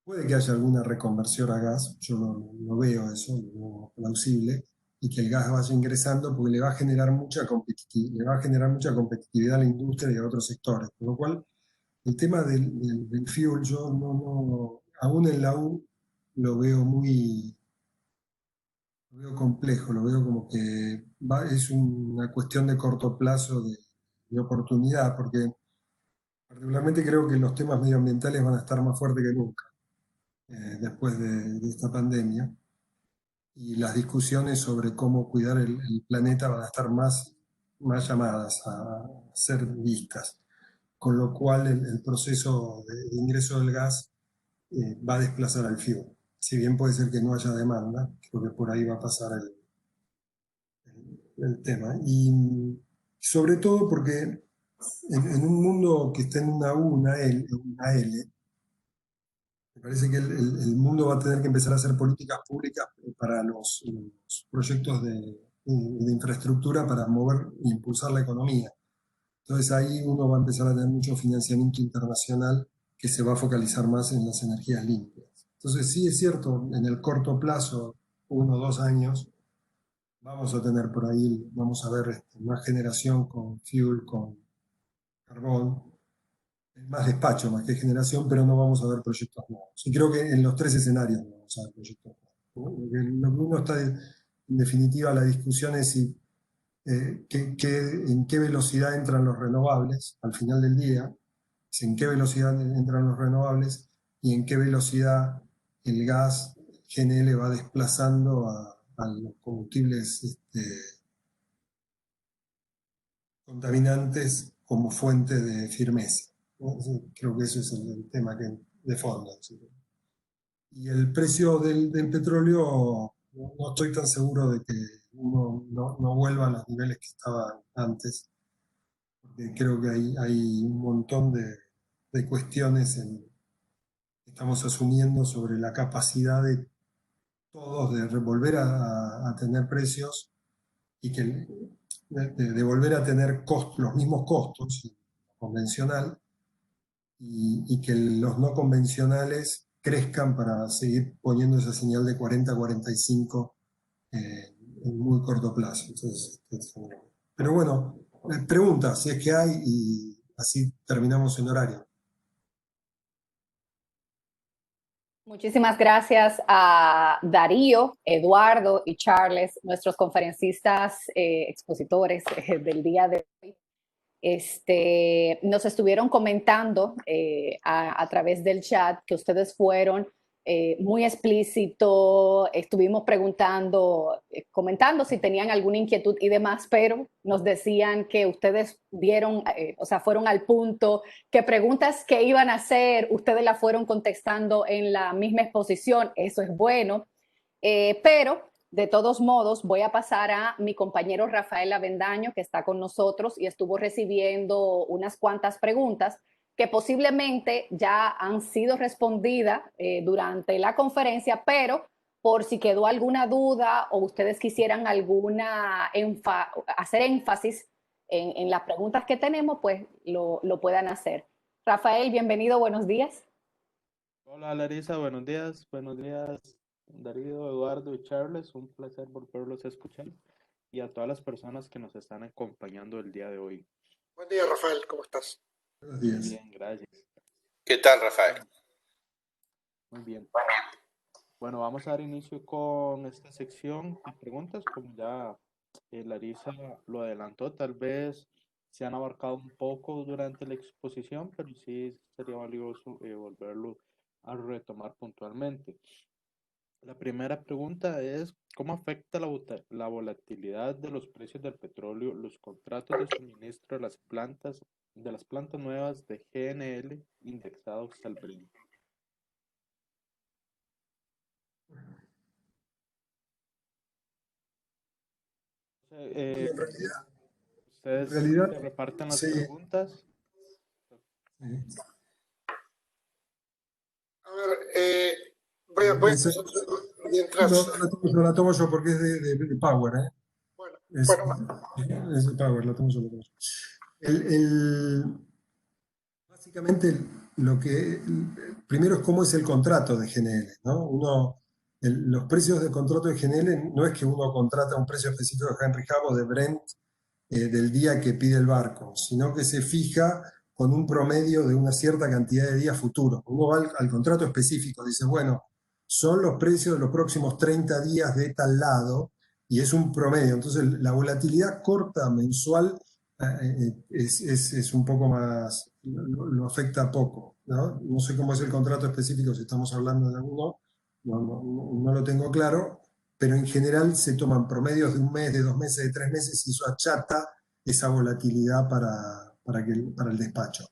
puede que haya alguna reconversión a gas, yo no veo eso, lo veo plausible, y que el gas vaya ingresando porque le va a generar mucha competitividad a la industria y a otros sectores. Por lo cual, el tema del fuel, yo aún en la U lo veo lo veo complejo, lo veo como que es una cuestión de corto plazo de oportunidad, porque particularmente creo que los temas medioambientales van a estar más fuertes que nunca después de esta pandemia, y las discusiones sobre cómo cuidar el planeta van a estar más llamadas a ser vistas, con lo cual el proceso de ingreso del gas va a desplazar al fuel. Si bien puede ser que no haya demanda, creo que por ahí va a pasar el tema. Y sobre todo porque en un mundo que está en una U, una L, me parece que el mundo va a tener que empezar a hacer políticas públicas para los proyectos de infraestructura para mover e impulsar la economía. Entonces ahí uno va a empezar a tener mucho financiamiento internacional que se va a focalizar más en las energías limpias. Entonces sí es cierto, en el corto plazo, 1 o 2 años, vamos a tener por ahí, vamos a ver más generación con fuel, con carbón, más despacho, más que generación, pero no vamos a ver proyectos nuevos. Y creo que en los 3 escenarios no vamos a ver proyectos nuevos, ¿no? Lo que uno está, en definitiva, la discusión es si, en qué velocidad entran los renovables al final del día, en qué velocidad entran los renovables y en qué velocidad el gas GNL va desplazando a los combustibles contaminantes como fuente de firmeza, ¿no? Creo que eso es el tema de fondo. ¿Sí? Y el precio del petróleo, no estoy tan seguro de que uno no vuelva a los niveles que estaban antes, porque creo que hay un montón de cuestiones que estamos asumiendo sobre la capacidad de todos de volver a tener precios y de volver a tener los mismos costos convencional y que los no convencionales crezcan para seguir poniendo esa señal de 40 a 45 en muy corto plazo. Entonces, pero bueno, pregunta si es que hay y así terminamos en horario. Muchísimas gracias a Darío, Eduardo y Charles, nuestros conferencistas expositores del día de hoy. Nos estuvieron comentando a través del chat que ustedes fueron muy explícitos, estuvimos preguntando, comentando si tenían alguna inquietud y demás, pero nos decían que ustedes dieron, o sea, fueron al punto, que preguntas que iban a hacer, ustedes las fueron contestando en la misma exposición, eso es bueno, pero de todos modos, voy a pasar a mi compañero Rafael Avendaño, que está con nosotros y estuvo recibiendo unas cuantas preguntas que posiblemente ya han sido respondidas durante la conferencia, pero por si quedó alguna duda o ustedes quisieran hacer énfasis en las preguntas que tenemos, pues lo puedan hacer. Rafael, bienvenido, buenos días. Hola Larisa, buenos días. Buenos días, Darío, Eduardo y Charles. Un placer volverlos a escuchar. Y a todas las personas que nos están acompañando el día de hoy. Buen día, Rafael, ¿cómo estás? Buenos días. Muy bien, gracias. ¿Qué tal, Rafael? Muy bien. Bueno, vamos a dar inicio con esta sección de preguntas. Como ya Larisa lo adelantó, tal vez se han abarcado un poco durante la exposición, pero sí sería valioso volverlo a retomar puntualmente. La primera pregunta es, ¿cómo afecta la volatilidad de los precios del petróleo los contratos de suministro de las plantas nuevas de GNL indexados al Brent? En realidad, Ustedes realidad, se reparten las sí. preguntas. A ver, voy a mientras... No, la tomo yo porque es de Power, ¿eh? Bueno, Es de Power, la tomo yo. Básicamente, primero es cómo es el contrato de GNL, ¿no? Los precios de contrato de GNL no es que uno contrata un precio específico de Henry Hub o de Brent del día que pide el barco, sino que se fija con un promedio de una cierta cantidad de días futuros. Uno va al contrato específico, dice, bueno, son los precios de los próximos 30 días de tal lado, y es un promedio. Entonces, la volatilidad corta mensual es un poco más, lo afecta poco, ¿no? No sé cómo es el contrato específico, si estamos hablando de alguno, no lo tengo claro, pero en general se toman promedios de un mes, de 2 meses, de 3 meses, y eso achata esa volatilidad para el despacho.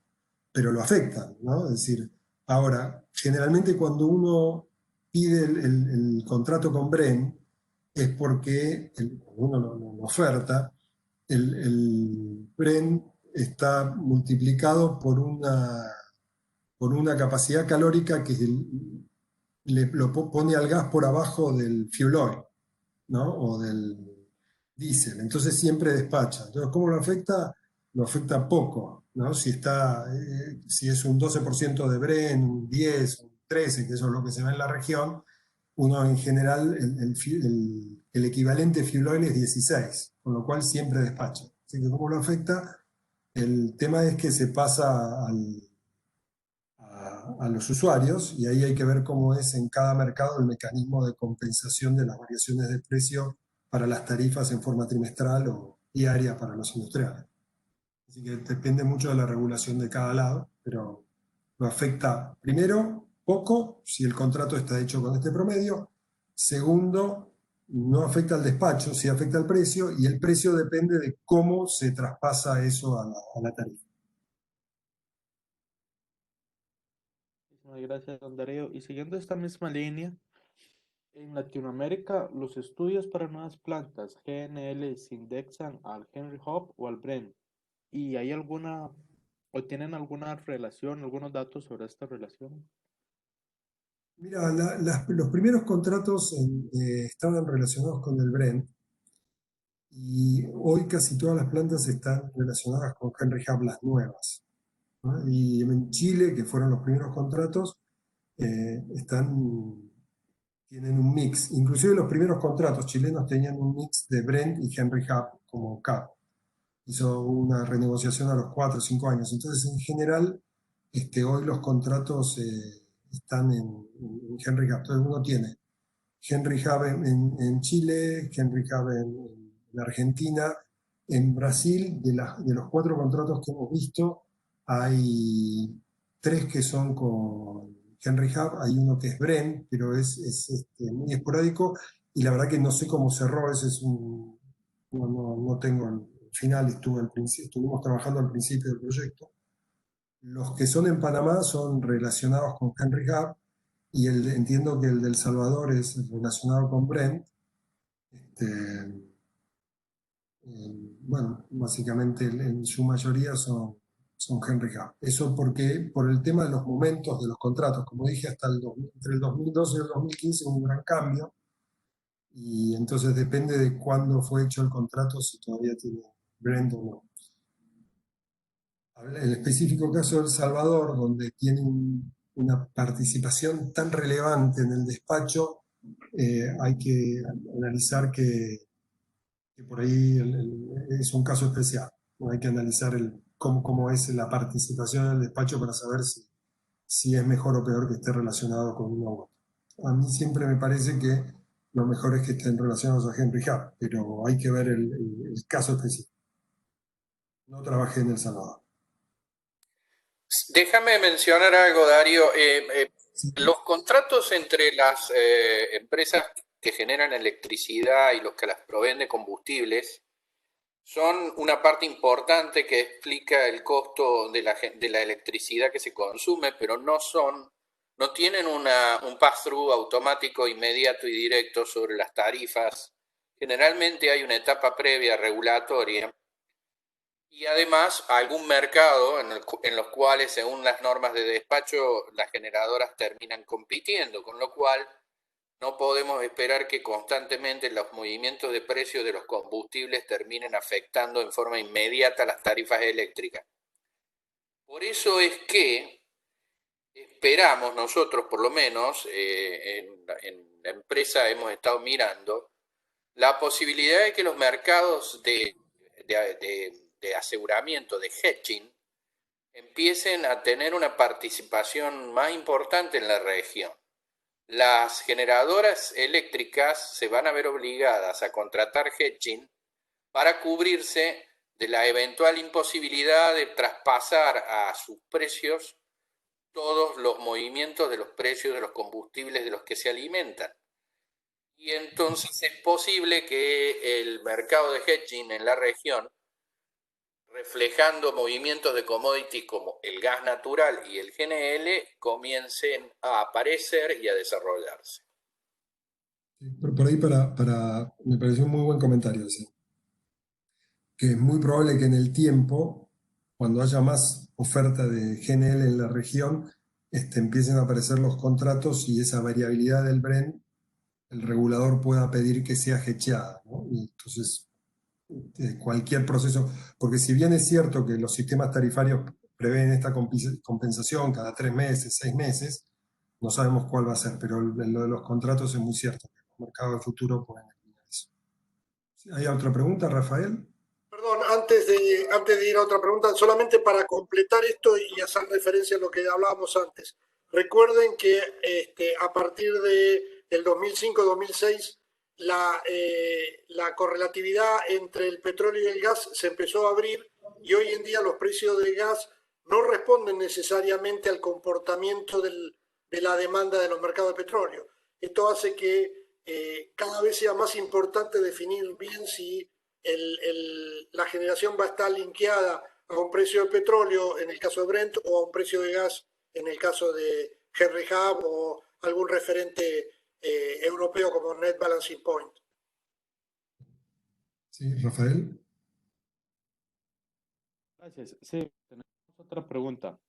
Pero lo afectan, ¿no? Es decir, ahora, generalmente cuando uno pide el contrato con Bren, es porque uno lo oferta, el Bren está multiplicado por una capacidad calórica que lo pone al gas por abajo del fuel oil, ¿no? O del diésel. Entonces siempre despacha. Entonces, ¿cómo lo afecta? Lo afecta poco, ¿no? Si es un 12% de Bren, un 10, un 13, que eso es lo que se ve en la región, uno en general, el equivalente fuel oil es 16, con lo cual siempre despacha. Así que, ¿cómo lo afecta? El tema es que se pasa a los usuarios, y ahí hay que ver cómo es en cada mercado el mecanismo de compensación de las variaciones de precio para las tarifas en forma trimestral o diaria para los industriales. Así que depende mucho de la regulación de cada lado, pero lo afecta, primero, poco, si el contrato está hecho con este promedio. Segundo, no afecta al despacho, sí afecta al precio, y el precio depende de cómo se traspasa eso a la tarifa. Muchísimas gracias, don Darío. Y siguiendo esta misma línea, En Latinoamérica, los estudios para nuevas plantas GNL se indexan al Henry Hub o al Brent. ¿Y hay alguna, o tienen alguna relación, algunos datos sobre esta relación? Mira, los primeros contratos estaban relacionados con el Brent y hoy casi todas las plantas están relacionadas con Henry Hub, las nuevas, ¿no? Y en Chile, que fueron los primeros contratos, tienen un mix. Inclusive los primeros contratos chilenos tenían un mix de Brent y Henry Hub como cap. Hizo una renegociación a los 4 o 5 años. Entonces, en general, hoy los contratos están en Henry Hub. Entonces uno tiene Henry Hub en Chile, Henry Hub en Argentina, en Brasil. De los 4 contratos que hemos visto, hay 3 que son con Henry Hub, hay uno que es Brent, pero es muy esporádico, y la verdad que no sé cómo cerró. Ese es no tengo el final, estuvimos trabajando al principio del proyecto. Los que son en Panamá son relacionados con Henry Hub, y entiendo que el del Salvador es relacionado con Brent. Bueno, básicamente en su mayoría son Henry Hub. Eso por el tema de los momentos de los contratos. Como dije, entre el 2012 y el 2015 hubo un gran cambio, y entonces depende de cuándo fue hecho el contrato, si todavía tiene Brent o no. El específico caso de El Salvador, donde tiene una participación tan relevante en el despacho, hay que analizar que por ahí es un caso especial. ¿No? Hay que analizar cómo es la participación en el despacho para saber si es mejor o peor que esté relacionado con uno u otro. A mí siempre me parece que lo mejor es que estén relacionados a Henry Hub, pero hay que ver el caso específico. No trabajé en El Salvador. Déjame mencionar algo, Darío. Sí. Los contratos entre las empresas que generan electricidad y los que las proveen de combustibles son una parte importante que explica el costo de la electricidad que se consume, pero no tienen un pass-through automático, inmediato y directo sobre las tarifas. Generalmente hay una etapa previa regulatoria y además algún mercado en los cuales, según las normas de despacho, las generadoras terminan compitiendo, con lo cual no podemos esperar que constantemente los movimientos de precios de los combustibles terminen afectando en forma inmediata las tarifas eléctricas. Por eso es que esperamos nosotros, por lo menos, en la empresa hemos estado mirando la posibilidad de que los mercados de aseguramiento, de hedging, empiecen a tener una participación más importante en la región. Las generadoras eléctricas se van a ver obligadas a contratar hedging para cubrirse de la eventual imposibilidad de traspasar a sus precios todos los movimientos de los precios de los combustibles de los que se alimentan. Y entonces es posible que el mercado de hedging en la región, reflejando movimientos de commodities como el gas natural y el GNL, comiencen a aparecer y a desarrollarse. Por ahí me pareció un muy buen comentario ese. Que es muy probable que en el tiempo, cuando haya más oferta de GNL en la región, empiecen a aparecer los contratos, y esa variabilidad del Brent, el regulador pueda pedir que sea hedgeada, ¿no? Y entonces, cualquier proceso, porque si bien es cierto que los sistemas tarifarios prevén esta compensación cada 3 meses, 6 meses, no sabemos cuál va a ser, pero lo de los contratos es muy cierto, que los mercados de futuro pueden definir eso. ¿Hay otra pregunta, Rafael? Perdón, antes de ir a otra pregunta, solamente para completar esto y hacer referencia a lo que hablábamos antes. Recuerden que a partir del 2005-2006 la correlatividad entre el petróleo y el gas se empezó a abrir, y hoy en día los precios del gas no responden necesariamente al comportamiento de la demanda de los mercados de petróleo. Esto hace que cada vez sea más importante definir bien si la generación va a estar linkeada a un precio de petróleo en el caso de Brent, o a un precio de gas en el caso de Henry Hub, o algún referente europeo como Net Balancing Point. Sí, Rafael. Gracias. Sí, tenemos otra pregunta.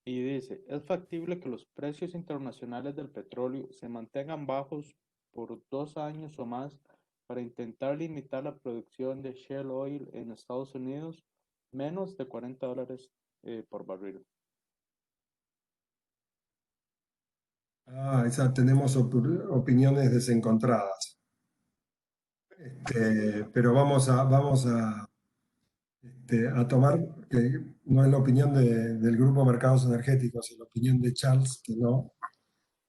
Y dice, ¿es factible que los precios internacionales del petróleo se mantengan bajos por 2 años o más para intentar limitar la producción de shale oil en Estados Unidos menos de $40 por barril? Tenemos opiniones desencontradas. Pero vamos a tomar que no es la opinión del Grupo Mercados Energéticos, es la opinión de Charles, que no.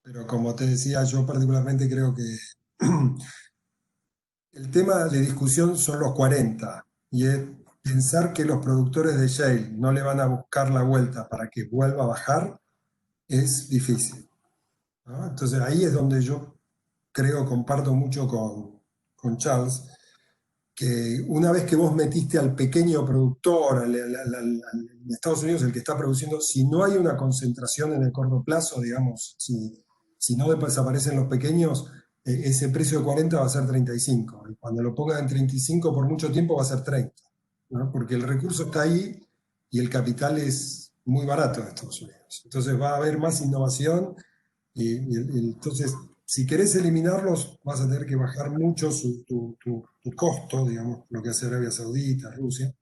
Pero como te decía, yo particularmente creo que el tema de discusión son los 40 y es pensar que los productores de shale no le van a buscar la vuelta para que vuelva a bajar es difícil, ¿no? Entonces ahí es donde yo creo, comparto mucho con Charles, que una vez que vos metiste al pequeño productor, en Estados Unidos, el que está produciendo, si no hay una concentración en el corto plazo, digamos, si no desaparecen los pequeños, ese precio de 40 va a ser 35. Y cuando lo pongan en 35 por mucho tiempo va a ser 30, ¿no? Porque el recurso está ahí y el capital es muy barato en Estados Unidos. Entonces va a haber más innovación entonces, si querés eliminarlos, vas a tener que bajar mucho tu costo, digamos, lo que hace Arabia Saudita, Rusia,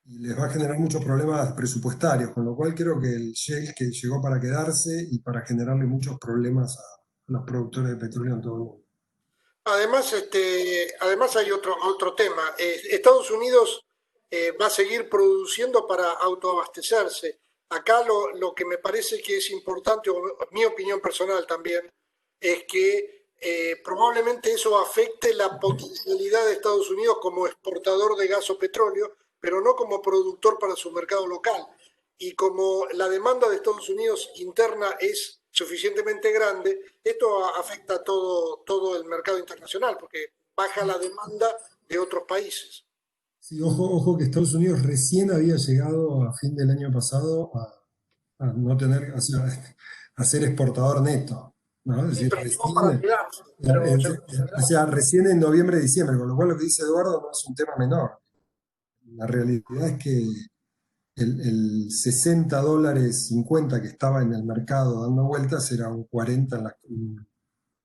y les va a generar muchos problemas presupuestarios, con lo cual creo que el shale que llegó para quedarse y para generarle muchos problemas a los productores de petróleo en todo el mundo. Además hay otro tema. Estados Unidos va a seguir produciendo para autoabastecerse. Acá lo que me parece que es importante, o mi opinión personal también, es que probablemente eso afecte la potencialidad de Estados Unidos como exportador de gas o petróleo, pero no como productor para su mercado local. Y como la demanda de Estados Unidos interna es suficientemente grande, esto afecta a todo el mercado internacional, porque baja la demanda de otros países. Sí, ojo que Estados Unidos recién había llegado a fin del año pasado a no tener, o sea, a ser exportador neto, ¿no? Es Sí, decir, pero llegó para recién, quedarse. Pero, o sea, recién en noviembre, diciembre, con lo cual lo que dice Eduardo no es un tema menor. La realidad es que el 60 dólares 50 que estaba en el mercado dando vueltas era un 40 un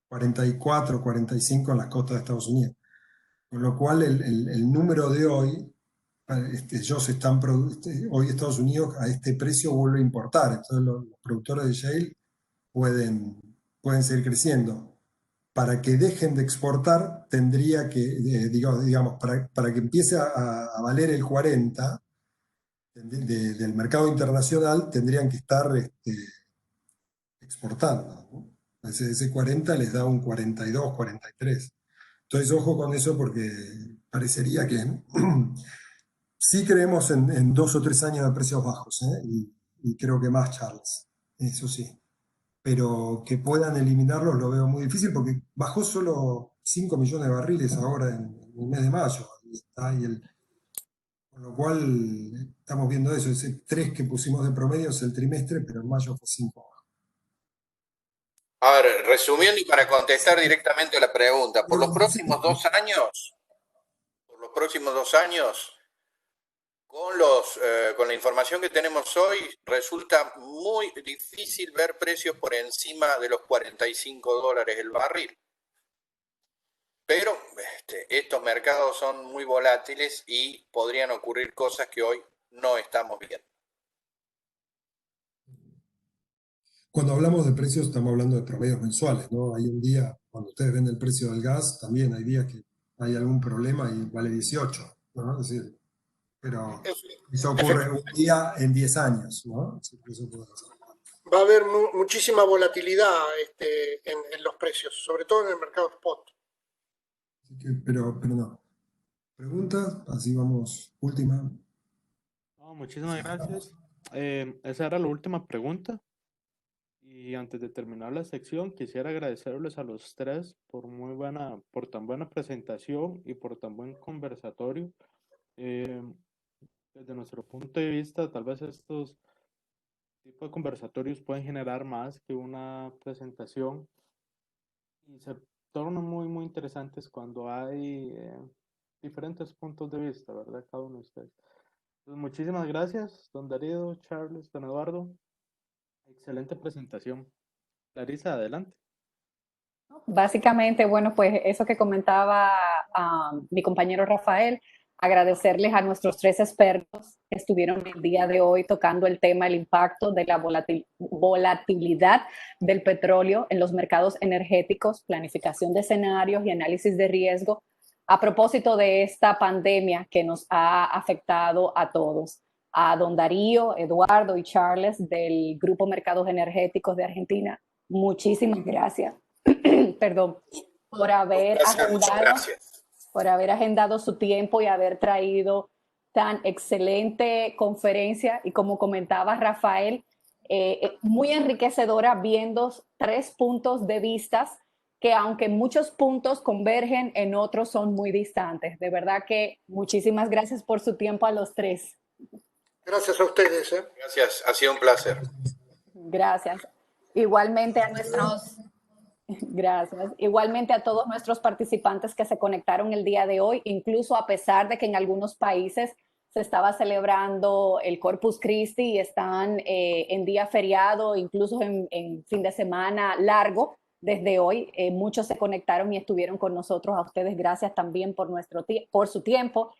44, 45 en las costas de Estados Unidos. Con lo cual el número de hoy, hoy Estados Unidos a este precio vuelve a importar. Entonces los productores de shale pueden seguir creciendo. Para que dejen de exportar, tendría que, digamos, para que empiece a valer el 40 del mercado internacional, tendrían que estar exportando, ¿no? Ese 40 les da un 42, 43. Entonces, ojo con eso porque parecería que sí creemos en 2 o 3 años de precios bajos, ¿eh? Y creo que más, Charles, eso sí. Pero que puedan eliminarlos lo veo muy difícil porque bajó solo 5 millones de barriles ahora en el mes de mayo. Con lo cual estamos viendo eso, ese 3 que pusimos de promedio es el trimestre, pero en mayo fue 5. A ver, resumiendo y para contestar directamente a la pregunta, por los próximos 2 años, con la información que tenemos hoy, resulta muy difícil ver precios por encima de los 45 dólares el barril. Pero estos mercados son muy volátiles y podrían ocurrir cosas que hoy no estamos viendo. Cuando hablamos de precios, estamos hablando de promedios mensuales, ¿no? Hay un día, cuando ustedes ven el precio del gas, también hay días que hay algún problema y vale 18, ¿no? Es decir, pero eso ocurre un día en 10 años, ¿no? Eso puede pasar. va a haber muchísima volatilidad en los precios, sobre todo en el mercado spot. Pero no. ¿Preguntas? Así vamos. Última. No, muchísimas gracias. Esa era la última pregunta. Y antes de terminar la sección, quisiera agradecerles a los tres por tan buena presentación y por tan buen conversatorio. Eh, Desde nuestro punto de vista, tal vez estos tipos de conversatorios pueden generar más que una presentación y se tornan muy, muy interesantes cuando hay diferentes puntos de vista, ¿verdad? Cada uno de ustedes. Pues muchísimas gracias, don Darío, Charles, don Eduardo. Excelente presentación. Larisa, adelante. Básicamente, bueno, pues eso que comentaba mi compañero Rafael, agradecerles a nuestros tres expertos que estuvieron el día de hoy tocando el tema, el impacto de la volatilidad del petróleo en los mercados energéticos, planificación de escenarios y análisis de riesgo a propósito de esta pandemia que nos ha afectado a todos. A don Darío, Eduardo y Charles del Grupo Mercados Energéticos de Argentina, muchísimas gracias. Perdón, por haber Muchas agendado, gracias. por haber agendado su tiempo y haber traído tan excelente conferencia y como comentaba Rafael, muy enriquecedora viendo tres puntos de vista que aunque muchos puntos convergen, en otros son muy distantes. De verdad que muchísimas gracias por su tiempo a los tres. Gracias a ustedes. Gracias, ha sido un placer. Gracias. Igualmente a nuestros... Gracias. Igualmente a todos nuestros participantes que se conectaron el día de hoy, incluso a pesar de que en algunos países se estaba celebrando el Corpus Christi y están en día feriado, incluso en fin de semana largo. Desde hoy, muchos se conectaron y estuvieron con nosotros. A ustedes, gracias también por su tiempo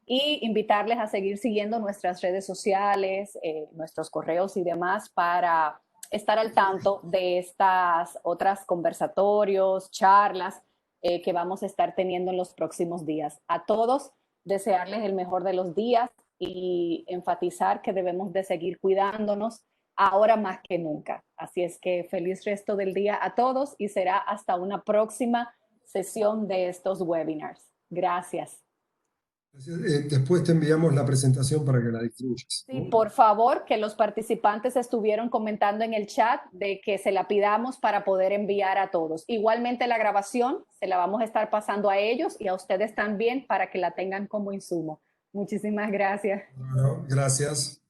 y invitarles a seguir siguiendo nuestras redes sociales, nuestros correos y demás para estar al tanto de estas otras conversatorios, charlas que vamos a estar teniendo en los próximos días. A todos, desearles el mejor de los días y enfatizar que debemos de seguir cuidándonos ahora más que nunca. Así es que feliz resto del día a todos y será hasta una próxima sesión de estos webinars. Gracias. Después te enviamos la presentación para que la distribuyas. Sí, por favor, que los participantes estuvieron comentando en el chat de que se la pidamos para poder enviar a todos. Igualmente la grabación se la vamos a estar pasando a ellos y a ustedes también para que la tengan como insumo. Muchísimas gracias. Bueno, gracias.